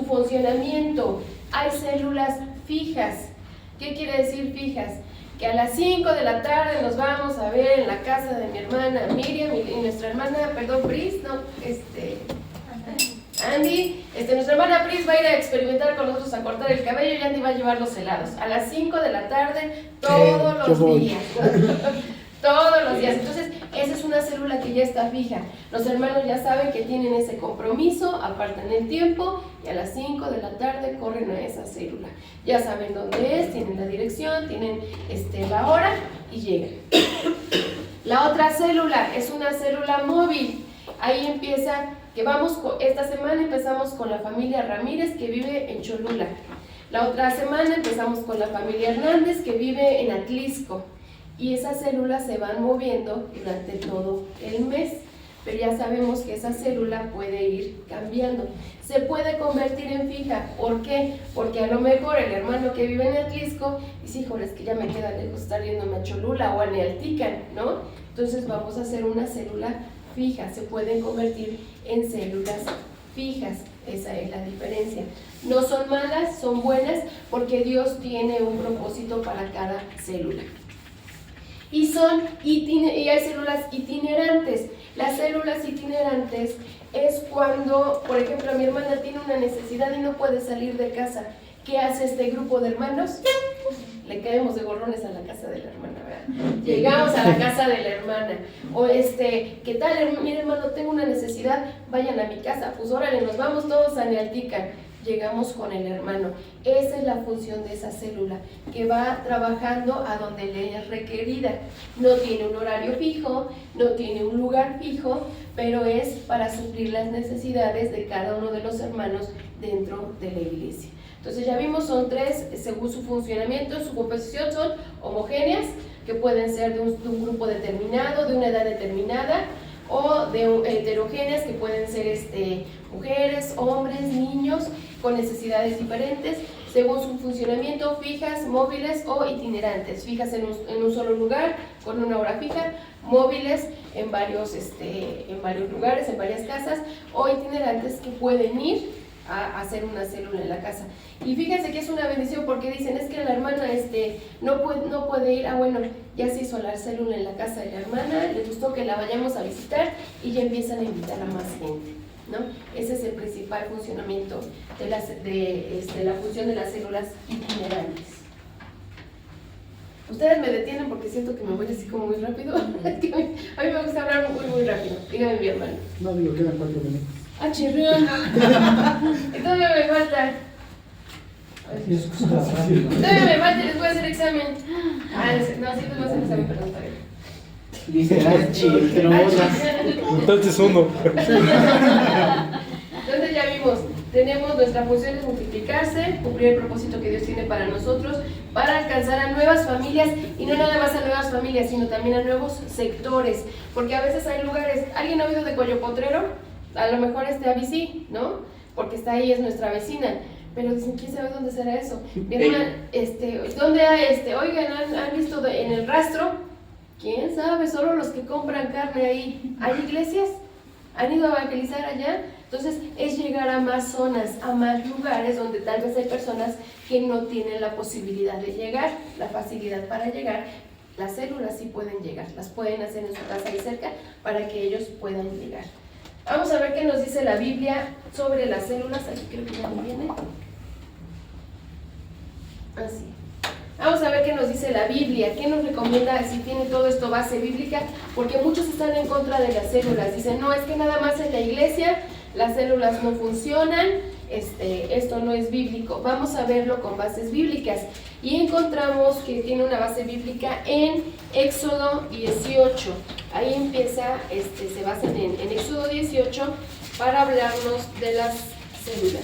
funcionamiento, hay células fijas. ¿Qué quiere decir fijas? Que a las 5 de la tarde nos vamos a ver en la casa de mi hermana Miriam y nuestra hermana, Pris, no, Andy, nuestra hermana Pris va a ir a experimentar con nosotros a cortar el cabello y Andy va a llevar los helados. A las 5 de la tarde, todos los días. Todos los días. Entonces, esa es una célula que ya está fija. Los hermanos ya saben que tienen ese compromiso, apartan el tiempo y a las 5 de la tarde corren a esa célula. Ya saben dónde es, tienen la dirección, tienen la hora y llegan. La otra célula es una célula móvil. Ahí empieza, esta semana empezamos con la familia Ramírez que vive en Cholula. La otra semana empezamos con la familia Hernández que vive en Atlisco. Y esas células se van moviendo durante todo el mes, pero ya sabemos que esa célula puede ir cambiando. Se puede convertir en fija. ¿Por qué? Porque a lo mejor el hermano que vive en Atlisco dice, híjole, es que ya me queda lejos estar yéndome a Cholula o a Nealtican, ¿no? Entonces vamos a hacer una célula fija. Se pueden convertir en células fijas. Esa es la diferencia. No son malas, son buenas, porque Dios tiene un propósito para cada célula. Y hay células itinerantes. Las células itinerantes es cuando, por ejemplo, mi hermana tiene una necesidad y no puede salir de casa. ¿Qué hace este grupo de hermanos? Le caemos de gorrones a la casa de la hermana, ¿verdad? Llegamos a la casa de la hermana. O ¿qué tal? Mire, hermano, tengo una necesidad, vayan a mi casa. Pues órale, nos vamos todos a Nealtican. Llegamos con el hermano. Esa es la función de esa célula, que va trabajando a donde le es requerida. No tiene un horario fijo, no tiene un lugar fijo, pero es para suplir las necesidades de cada uno de los hermanos dentro de la iglesia. Entonces ya vimos, son tres, según su funcionamiento, su composición son homogéneas, que pueden ser de un grupo determinado, de una edad determinada, o de heterogéneas, que pueden ser mujeres, hombres, niños, con necesidades diferentes. según su funcionamiento, fijas, móviles o itinerantes. Fijas en un solo lugar, con una hora fija, móviles en varios lugares, en varias casas, o itinerantes que pueden ir a hacer una célula en la casa. Y fíjense que es una bendición porque dicen, es que la hermana no puede ir, bueno, ya se hizo la célula en la casa de la hermana, le gustó que la vayamos a visitar y ya empiezan a invitar a más gente, ¿no? Ese es el principal funcionamiento de la función de las células itinerantes. Ustedes me detienen porque siento que me voy así como muy rápido. A mí me gusta hablar muy rápido. Dígame, mi hermano. No, digo, quedan 4 minutos. ¡Ah, chirrión! Y todavía me falta. Todavía me falta, les voy a hacer examen. No, sí, les voy a hacer examen, perdón, todavía. Dice, chirrión. Entonces uno. Entonces ya vimos, tenemos nuestra función es multiplicarse, cumplir el propósito que Dios tiene para nosotros, para alcanzar a nuevas familias, y no nada más a nuevas familias, sino también a nuevos sectores, porque a veces hay lugares, ¿alguien ha oído de Coyopotrero? A lo mejor ABC, ¿no? Porque está ahí, es nuestra vecina, pero dicen, ¿quién sabe dónde será eso? ¿Dónde hay oigan, ¿han visto en el rastro? ¿Quién sabe? Solo los que compran carne ahí. ¿Hay iglesias? ¿Han ido a evangelizar allá? Entonces es llegar a más zonas, a más lugares donde tal vez hay personas que no tienen la posibilidad de llegar, la facilidad para llegar. Las células sí pueden llegar, las pueden hacer en su casa ahí cerca para que ellos puedan llegar. Vamos a ver qué nos dice la Biblia sobre las células. Aquí creo que ya me viene. Así. Vamos a ver qué nos dice la Biblia, qué nos recomienda, si tiene todo esto base bíblica, porque muchos están en contra de las células. Dicen, no, es que nada más en la iglesia las células no funcionan, esto no es bíblico. Vamos a verlo con bases bíblicas. Y encontramos que tiene una base bíblica en Éxodo 18. Ahí empieza, se basan en Éxodo 18 para hablarnos de las células.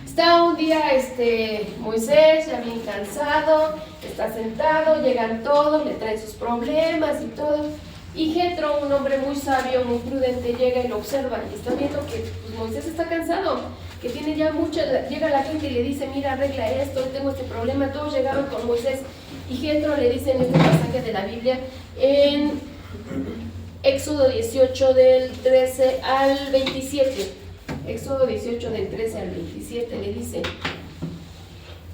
Está un día Moisés ya bien cansado, está sentado, llegan todos, le traen sus problemas y todo. Y Jetro, un hombre muy sabio, muy prudente, llega y lo observa y está viendo que Moisés está cansado, que tiene ya llega la gente y le dice, mira, arregla esto, tengo este problema. Todos llegaron con Moisés y Jetro le dice en este pasaje de la Biblia, en Éxodo 18 del 13 al 27, Éxodo 18 del 13 al 27 le dice,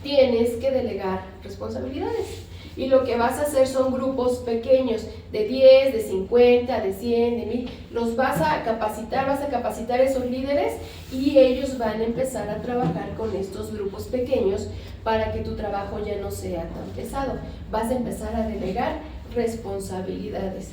tienes que delegar responsabilidades. Y lo que vas a hacer son grupos pequeños, de 10, de 50, de 100, de 1000. Los vas a capacitar a esos líderes y ellos van a empezar a trabajar con estos grupos pequeños para que tu trabajo ya no sea tan pesado. Vas a empezar a delegar responsabilidades.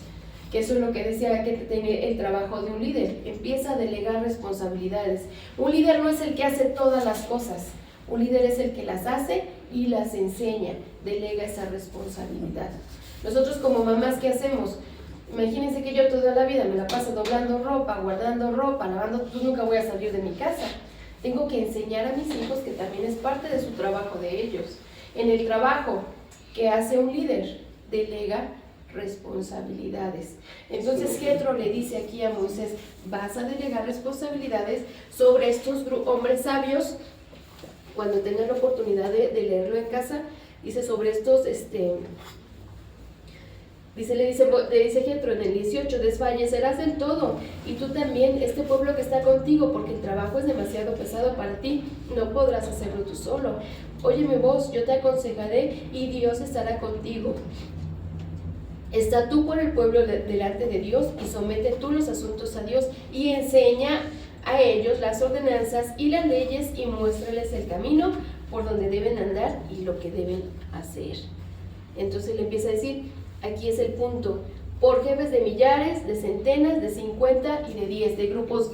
Que eso es lo que decía que tiene el trabajo de un líder. Empieza a delegar responsabilidades. Un líder no es el que hace todas las cosas. Un líder es el que las hace y las enseña, delega esa responsabilidad. Nosotros como mamás, ¿qué hacemos? Imagínense que yo toda la vida me la paso doblando ropa, guardando ropa, lavando, pues nunca voy a salir de mi casa. Tengo que enseñar a mis hijos que también es parte de su trabajo de ellos. En el trabajo que hace un líder, delega responsabilidades. Entonces Jetro le dice aquí a Moisés, vas a delegar responsabilidades sobre estos hombres sabios. Cuando tengan la oportunidad de leerlo en casa, dice sobre estos, le dice Jetro en el 18, desfallecerás en todo, y tú también, este pueblo que está contigo, porque el trabajo es demasiado pesado para ti, no podrás hacerlo tú solo. Óyeme vos, yo te aconsejaré, y Dios estará contigo. Está tú por el pueblo delante de Dios, y somete tú los asuntos a Dios, y enseña a ellos las ordenanzas y las leyes y muéstrales el camino por donde deben andar y lo que deben hacer. Entonces le empieza a decir, aquí es el punto, por jefes de millares, de centenas, de 50 y de 10, de grupos,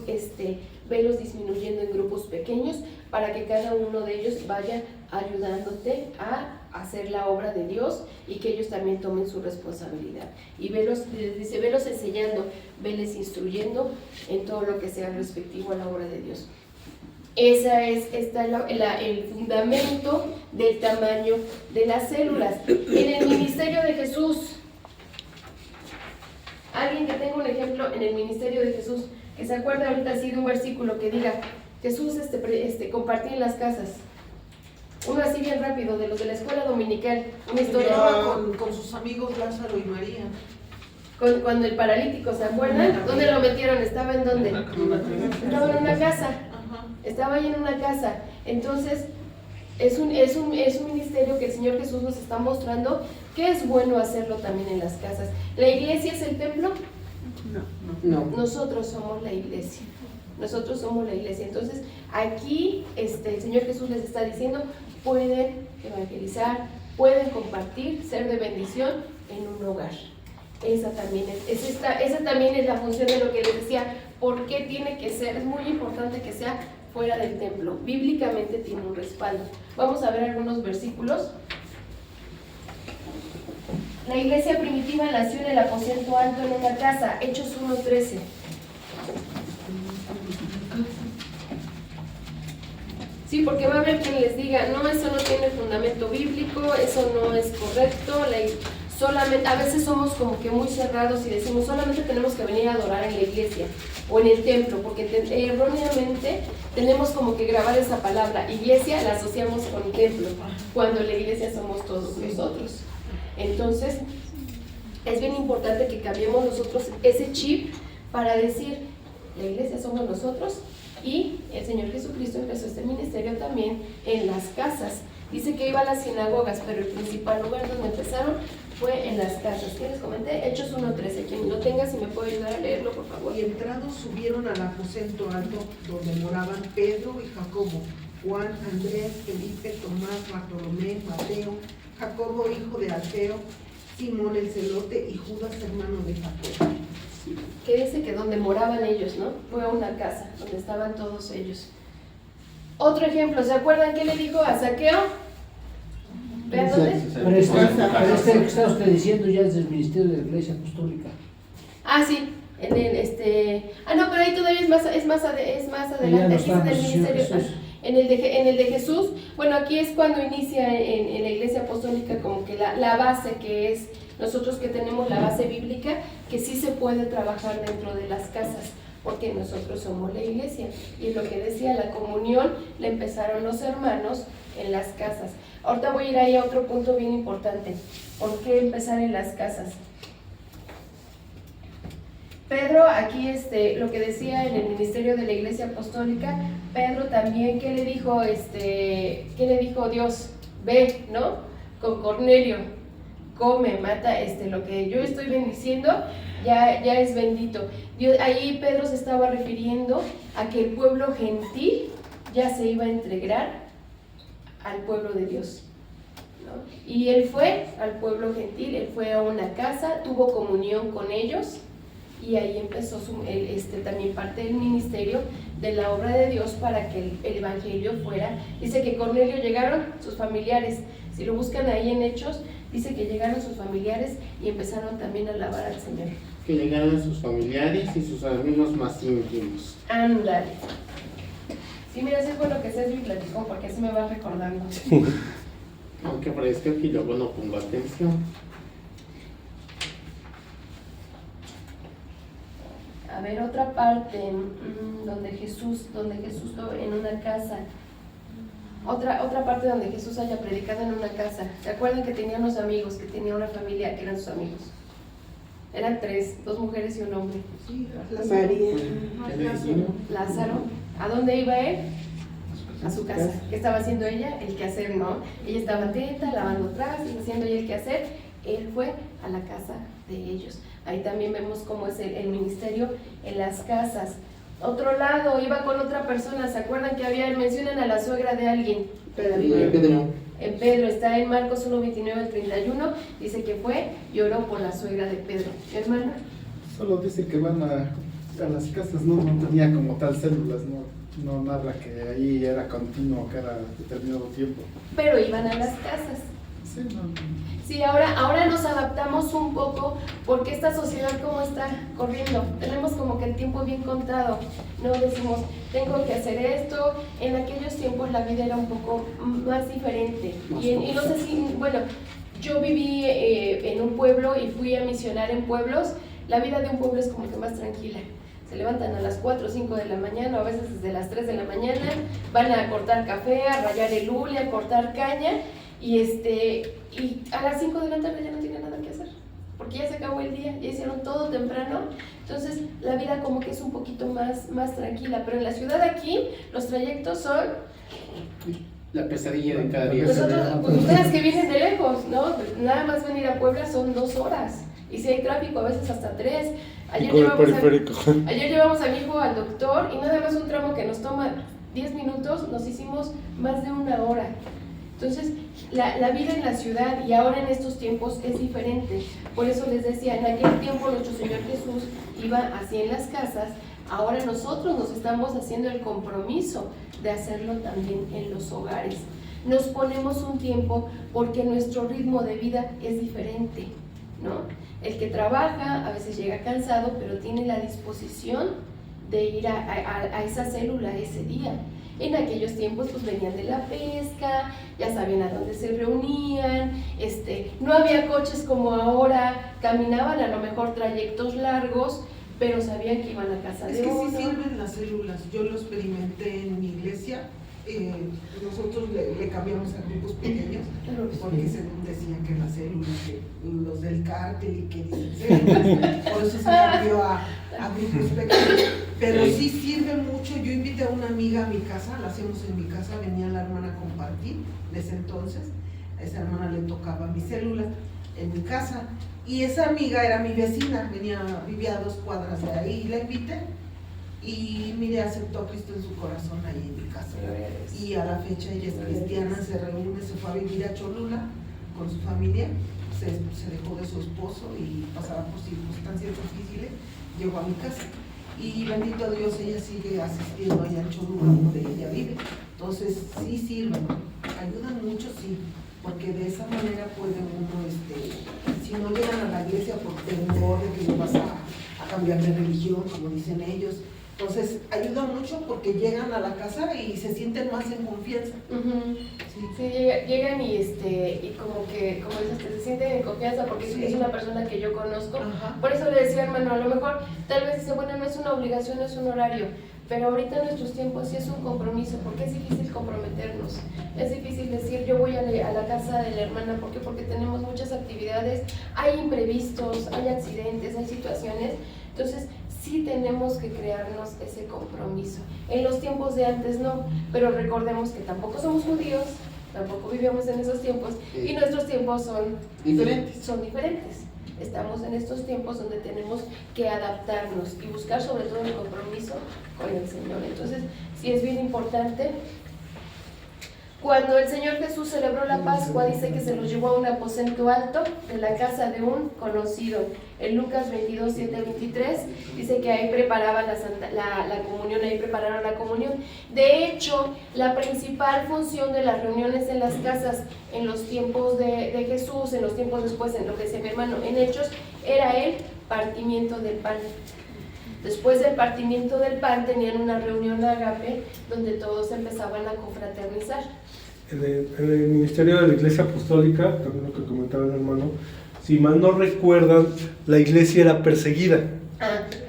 velos disminuyendo en grupos pequeños para que cada uno de ellos vaya ayudándote a hacer la obra de Dios y que ellos también tomen su responsabilidad. Y velos enseñando, veles instruyendo en todo lo que sea respectivo a la obra de Dios. Está el fundamento del tamaño de las células. En el ministerio de Jesús, alguien que tenga un ejemplo en el ministerio de Jesús, que se acuerde ahorita así de un versículo que diga, Jesús compartía en las casas. Uno así bien rápido, de los de la escuela dominical, una historia. Estaba con sus amigos Lázaro y María. Cuando el paralítico, ¿se acuerdan? ¿Dónde lo metieron? ¿Estaba en dónde? Estaba en una casa. Estaba ahí en una casa. Entonces, es un ministerio que el Señor Jesús nos está mostrando que es bueno hacerlo también en las casas. ¿La iglesia es el templo? No. Nosotros somos la iglesia. Nosotros somos la iglesia. Entonces, aquí el Señor Jesús les está diciendo, pueden evangelizar, pueden compartir, ser de bendición en un hogar. Esa también es la función de lo que les decía. ¿Por qué tiene que ser? Es muy importante que sea fuera del templo. Bíblicamente tiene un respaldo. Vamos a ver algunos versículos. La iglesia primitiva nació en el aposento alto en una casa, Hechos 1:13. Sí, porque va a haber quien les diga, no, eso no tiene fundamento bíblico, eso no es correcto, solamente, a veces somos como que muy cerrados y decimos, solamente tenemos que venir a adorar en la iglesia o en el templo, porque erróneamente tenemos como que grabar esa palabra, iglesia la asociamos con templo, cuando la iglesia somos todos nosotros. Entonces, es bien importante que cambiemos nosotros ese chip para decir, la iglesia somos nosotros, y el Señor Jesucristo empezó este ministerio también en las casas. Dice que iba a las sinagogas, pero el principal lugar donde empezaron fue en las casas. ¿Qué les comenté? Hechos 1:13. Quien lo tenga, si me puede ayudar a leerlo, por favor. Y entrados subieron al aposento alto donde moraban Pedro y Jacobo, Juan, Andrés, Felipe, Tomás, Bartolomé, Mateo, Jacobo, hijo de Alfeo, Simón el celote y Judas, hermano de Jacobo. Que dice que donde moraban ellos, ¿no? Fue una casa donde estaban todos ellos. Otro ejemplo, ¿se acuerdan qué le dijo a Zaqueo? Vean dónde. Pero este que está usted diciendo ya es del Ministerio de la Iglesia Apostólica. Ah, sí, en el no, pero ahí todavía es más adelante, aquí es del ministerio. En el de Jesús, bueno, aquí es cuando inicia en la Iglesia Apostólica como que la base, que es nosotros que tenemos la base bíblica, que sí se puede trabajar dentro de las casas, porque nosotros somos la iglesia. Y lo que decía, la comunión la empezaron los hermanos en las casas. Ahorita voy a ir ahí a otro punto bien importante. ¿Por qué empezar en las casas? Pedro, aquí lo que decía en el ministerio de la Iglesia Apostólica, Pedro también, ¿qué le dijo Dios? Ve, ¿no? Con Cornelio, come, mata, lo que yo estoy bendiciendo, ya es bendito. Ahí Pedro se estaba refiriendo a que el pueblo gentil ya se iba a entregar al pueblo de Dios, ¿no? Y él fue al pueblo gentil, él fue a una casa, tuvo comunión con ellos, y ahí empezó también parte del ministerio de la obra de Dios para que el evangelio fuera. Dice que Cornelio llegaron sus familiares, si lo buscan ahí en Hechos, dice que llegaron sus familiares y empezaron también a alabar al Señor. Que llegaron sus familiares y sus amigos más íntimos. Ándale. Sí, mira, sí es bueno que seas mi platicón porque así me vas recordando. Aunque parezca que luego no pongo atención. A ver, otra parte donde Jesús en una casa. Otra parte donde Jesús haya predicado en una casa. ¿Se acuerdan que tenía unos amigos, que tenía una familia que eran sus amigos? Eran 3, 2 mujeres y un hombre. Sí, María. Lázaro. ¿A dónde iba él? A su casa. ¿Qué estaba haciendo ella? El quehacer, ¿no? Ella estaba atenta, lavando trastes, haciendo ella el quehacer. Él fue a la casa de ellos. Ahí también vemos cómo es el ministerio en las casas. Otro lado, iba con otra persona. ¿Se acuerdan que mencionan a la suegra de alguien? Pedro. En Pedro, está en Marcos 1:29-31, dice que fue y oró por la suegra de Pedro. ¿Hermano? Solo dice que van a las casas, no tenía como tal células, no narra que ahí era continuo cada determinado tiempo. Pero iban a las casas. Sí, Sí, ahora nos adaptamos un poco porque esta sociedad como está corriendo, tenemos como que el tiempo bien contado, no decimos, tengo que hacer esto. En aquellos tiempos la vida era un poco más diferente, y no sé si, bueno, yo viví en un pueblo y fui a misionar en pueblos. La vida de un pueblo es como que más tranquila. Se levantan a las 4 o 5 de la mañana, o a veces desde las 3 de la mañana, van a cortar café, a rallar el hule, a cortar caña, y a las 5 de la tarde ya no tienen nada que hacer, porque ya se acabó el día, ya hicieron todo temprano. Entonces la vida como que es un poquito más tranquila, pero en la ciudad aquí los trayectos son... La pesadilla de cada día. Pues ustedes que vienen de lejos, ¿no? Nada más venir a Puebla son 2 horas, y si hay tráfico a veces hasta 3. Ayer llevamos a mi hijo al doctor y nada más un tramo que nos toma 10 minutos, nos hicimos más de 1 hora. Entonces, la vida en la ciudad y ahora en estos tiempos es diferente. Por eso les decía, en aquel tiempo nuestro Señor Jesús iba así en las casas, ahora nosotros nos estamos haciendo el compromiso de hacerlo también en los hogares. Nos ponemos un tiempo porque nuestro ritmo de vida es diferente, ¿no? El que trabaja a veces llega cansado, pero tiene la disposición de ir a esa célula ese día. En aquellos tiempos pues venían de la pesca, ya sabían a dónde se reunían, no había coches como ahora, caminaban a lo mejor trayectos largos, pero sabían que iban a casa de uno. Es que sí sirven las células, yo lo experimenté en mi iglesia. Nosotros le cambiamos a grupos pequeños porque según decían que las células, que los del cártel y que dicen células, por eso se cambió a grupos pequeños, pero sí sirve mucho. Yo invité a una amiga a mi casa, la hacemos en mi casa, venía la hermana a compartir desde entonces, a esa hermana le tocaba mi célula en mi casa y esa amiga era mi vecina, vivía a 2 cuadras de ahí y la invité. Y mire, aceptó a Cristo en su corazón ahí en mi casa. Y a la fecha ella es cristiana, se reúne, se fue a vivir a Cholula con su familia, se dejó de su esposo y pasaba por circunstancias difíciles, llegó a mi casa. Y bendito Dios, ella sigue asistiendo allá en Cholula donde ella vive. Entonces sí sirven, ayudan mucho, sí, porque de esa manera puede uno, si no llegan a la iglesia por temor de que no vas a cambiar de religión, como dicen ellos. Entonces ayuda mucho porque llegan a la casa y se sienten más en confianza. Sí, llegan y como dices, se sienten en confianza porque es una persona que yo conozco. Por eso le decía, hermano, a lo mejor tal vez dice, bueno, no es una obligación, no es un horario, pero ahorita en nuestros tiempos sí es un compromiso, porque es difícil comprometernos, es difícil decir yo voy a la casa de la hermana, ¿por qué? Porque tenemos muchas actividades, hay imprevistos, hay accidentes, hay situaciones, entonces sí tenemos que crearnos ese compromiso. En los tiempos de antes no, pero recordemos que tampoco somos judíos, tampoco vivíamos en esos tiempos y nuestros tiempos son diferentes. Estamos en estos tiempos donde tenemos que adaptarnos y buscar sobre todo el compromiso con el Señor. Entonces, sí es bien importante. Cuando el Señor Jesús celebró la Pascua, dice que se los llevó a un aposento alto de la casa de un conocido. En Lucas 22, 7, 23, dice que ahí preparaban la comunión, ahí prepararon la comunión. De hecho, la principal función de las reuniones en las casas en los tiempos de Jesús, en los tiempos después, en lo que dice mi hermano, en Hechos, era el partimiento del pan. Después del partimiento del pan tenían una reunión ágape donde todos empezaban a confraternizar. En el ministerio de la Iglesia Apostólica, también lo que comentaba el hermano, si mal no recuerdan, la iglesia era perseguida.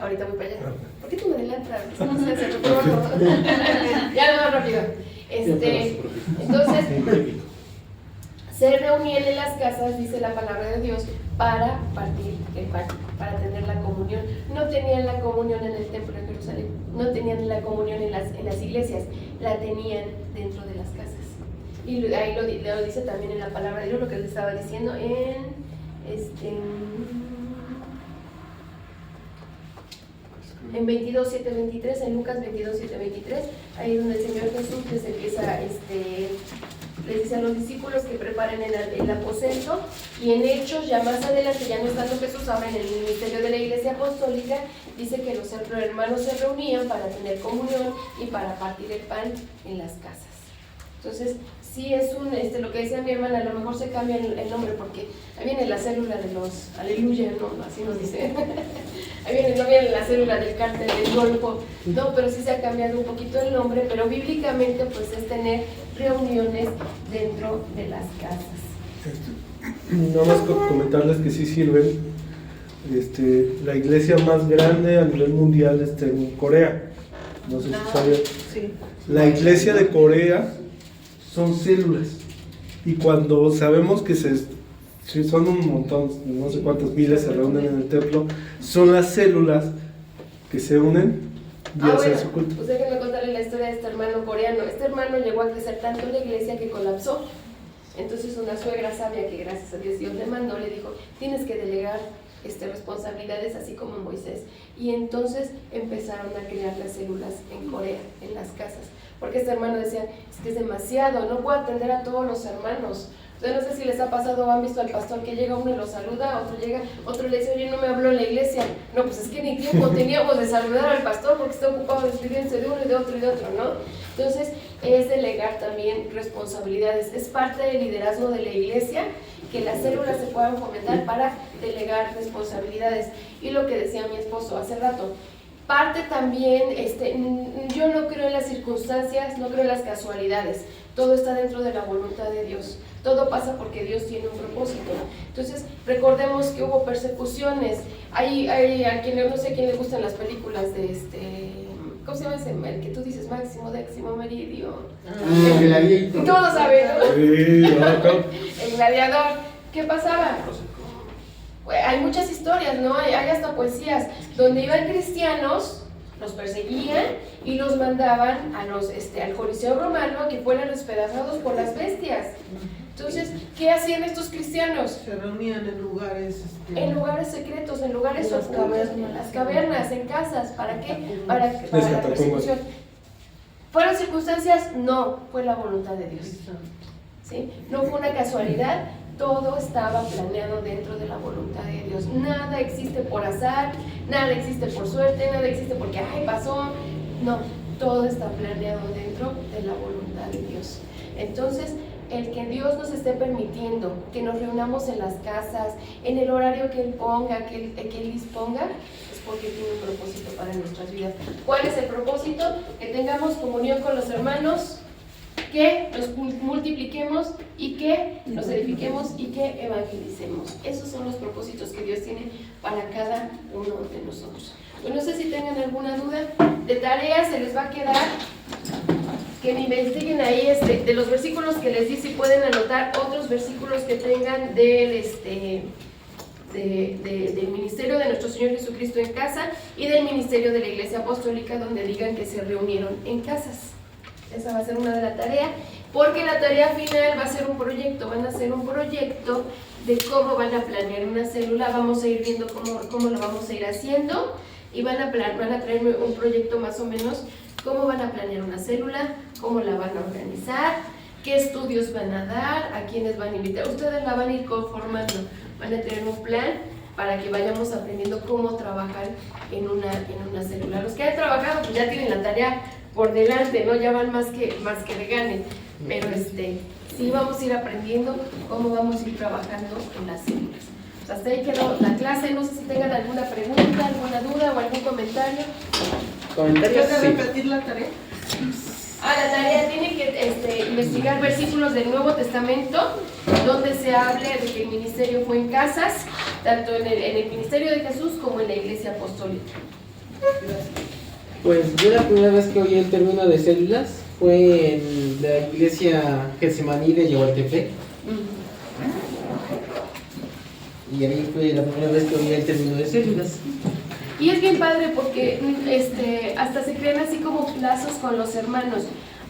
Ahorita voy para allá. ¿Por qué tú me adelantas? No sé, ya no, rápido. Entonces, se reunían en las casas, dice la palabra de Dios, para partir el pan, para tener la comunión. No tenían la comunión en el templo de Jerusalén, no tenían la comunión en las iglesias, la tenían dentro de las casas. Y ahí lo dice también en la palabra de Dios, lo que les estaba diciendo en 22, 7, 23, en Lucas 22, 7, 23, ahí donde el Señor Jesús les empieza, les dice a los discípulos que preparen el aposento, y en Hechos, ya más adelante, ya no estando Jesús, ahora en el ministerio de la Iglesia Apostólica, dice que los hermanos se reunían para tener comunión y para partir el pan en las casas. Entonces, sí es lo que decía mi hermana, a lo mejor se cambia el nombre porque ahí viene la célula de los aleluya, no, así nos dice. Ahí no viene la célula del cártel del Golfo, no, pero sí se ha cambiado un poquito el nombre, pero bíblicamente pues es tener reuniones dentro de las casas. Nada más comentarles que sí sirven La iglesia más grande a nivel mundial está en Corea. No sé si sabían. Sí. La iglesia de Corea son células. Y cuando sabemos que son un montón, no sé cuántos miles se reúnen en el templo, son las células que se unen y hacen su culto. Pues déjenme contarle la historia de este hermano coreano. Este hermano llegó a crecer tanto en la iglesia que colapsó. Entonces una suegra sabia, que gracias a Dios Dios le mandó, le dijo, tienes que delegar responsabilidades así como Moisés. Y entonces empezaron a crear las células en Corea, en las casas, porque este hermano decía, es que es demasiado, no puedo atender a todos los hermanos. Entonces no sé si les ha pasado o han visto al pastor que llega uno y lo saluda, otro llega, otro le dice, oye, no me habló en la iglesia. No, pues es que ni tiempo teníamos de saludar al pastor porque está ocupado despidiéndose de uno y de otro, ¿no? Entonces es delegar también responsabilidades, es parte del liderazgo de la iglesia, que las células se puedan fomentar para delegar responsabilidades. Y lo que decía mi esposo hace rato, parte también, yo no creo en las circunstancias, no creo en las casualidades, todo está dentro de la voluntad de Dios, todo pasa porque Dios tiene un propósito. Entonces recordemos que hubo persecuciones, hay a quien no sé a quién le gustan las películas de ¿cómo se llama ese? El que tú dices, Máximo, Décimo, Meridio. El gladiador. Todos saben, ¿no? Sí, El gladiador. ¿Qué pasaba? Hay muchas historias, ¿no? Hay hasta poesías donde iban cristianos, los perseguían y los mandaban al Coliseo Romano a que fueran despedazados por las bestias. Entonces, ¿qué hacían estos cristianos? Se reunían en lugares... En lugares secretos, en lugares ocultos, en las cavernas, en casas. ¿Para qué? Para la persecución. ¿Fueron circunstancias? No, fue la voluntad de Dios. ¿Sí? No fue una casualidad, todo estaba planeado dentro de la voluntad de Dios. Nada existe por azar, nada existe por suerte, nada existe porque, ay, pasó. No, todo está planeado dentro de la voluntad de Dios. Entonces, el que Dios nos esté permitiendo que nos reunamos en las casas, en el horario que Él ponga, que Él disponga, es porque tiene un propósito para nuestras vidas. ¿Cuál es el propósito? Que tengamos comunión con los hermanos, que nos multipliquemos y que nos edifiquemos y que evangelicemos. Esos son los propósitos que Dios tiene para cada uno de nosotros. Pues no sé si tengan alguna duda. De tarea se les va a quedar que me investiguen ahí de los versículos que les di, si pueden anotar otros versículos que tengan del ministerio de nuestro Señor Jesucristo en casa y del ministerio de la Iglesia Apostólica, donde digan que se reunieron en casas. Esa va a ser una de la tarea, porque la tarea final va a ser un proyecto, van a hacer un proyecto de cómo van a planear una célula. Vamos a ir viendo cómo lo vamos a ir haciendo y van a traerme un proyecto más o menos, cómo van a planear una célula, cómo la van a organizar, qué estudios van a dar, a quiénes van a invitar. Ustedes la van a ir conformando, van a tener un plan para que vayamos aprendiendo cómo trabajar en una célula. Los que han trabajado pues ya tienen la tarea por delante, ¿no? Ya van más que le ganen, pero sí vamos a ir aprendiendo cómo vamos a ir trabajando en las células. Pues hasta ahí quedó la clase. No sé si tengan alguna pregunta, alguna duda o algún comentario. ¿Comentarios? ¿Puedes repetir la tarea? La tarea tiene que investigar versículos del Nuevo Testamento donde se hable de que el ministerio fue en casas, tanto en el ministerio de Jesús como en la Iglesia Apostólica. Pues yo la primera vez que oí el término de células fue en la iglesia Getsemaní de Yahualtepec. Y ahí fue la primera vez que oí el término de células. Y es bien padre porque hasta se crean así como lazos con los hermanos.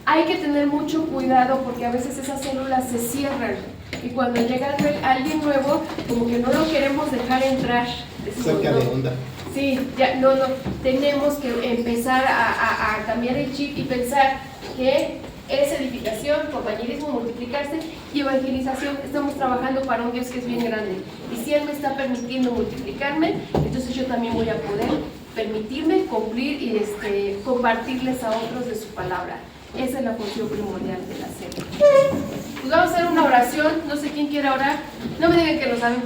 Hay que tener mucho cuidado porque a veces esas células se cierran y cuando llega alguien nuevo, como que no lo queremos dejar entrar. Saca de onda. Sí, ya, no, tenemos que empezar a cambiar el chip y pensar que es edificación, compañerismo, multiplicarse y evangelización. Estamos trabajando para un Dios que es bien grande. Y si Él me está permitiendo multiplicarme, entonces yo también voy a poder permitirme cumplir y compartirles a otros de su palabra. Esa es la función primordial de la célula. Pues vamos a hacer una oración. No sé quién quiere orar. No me digan que lo saben.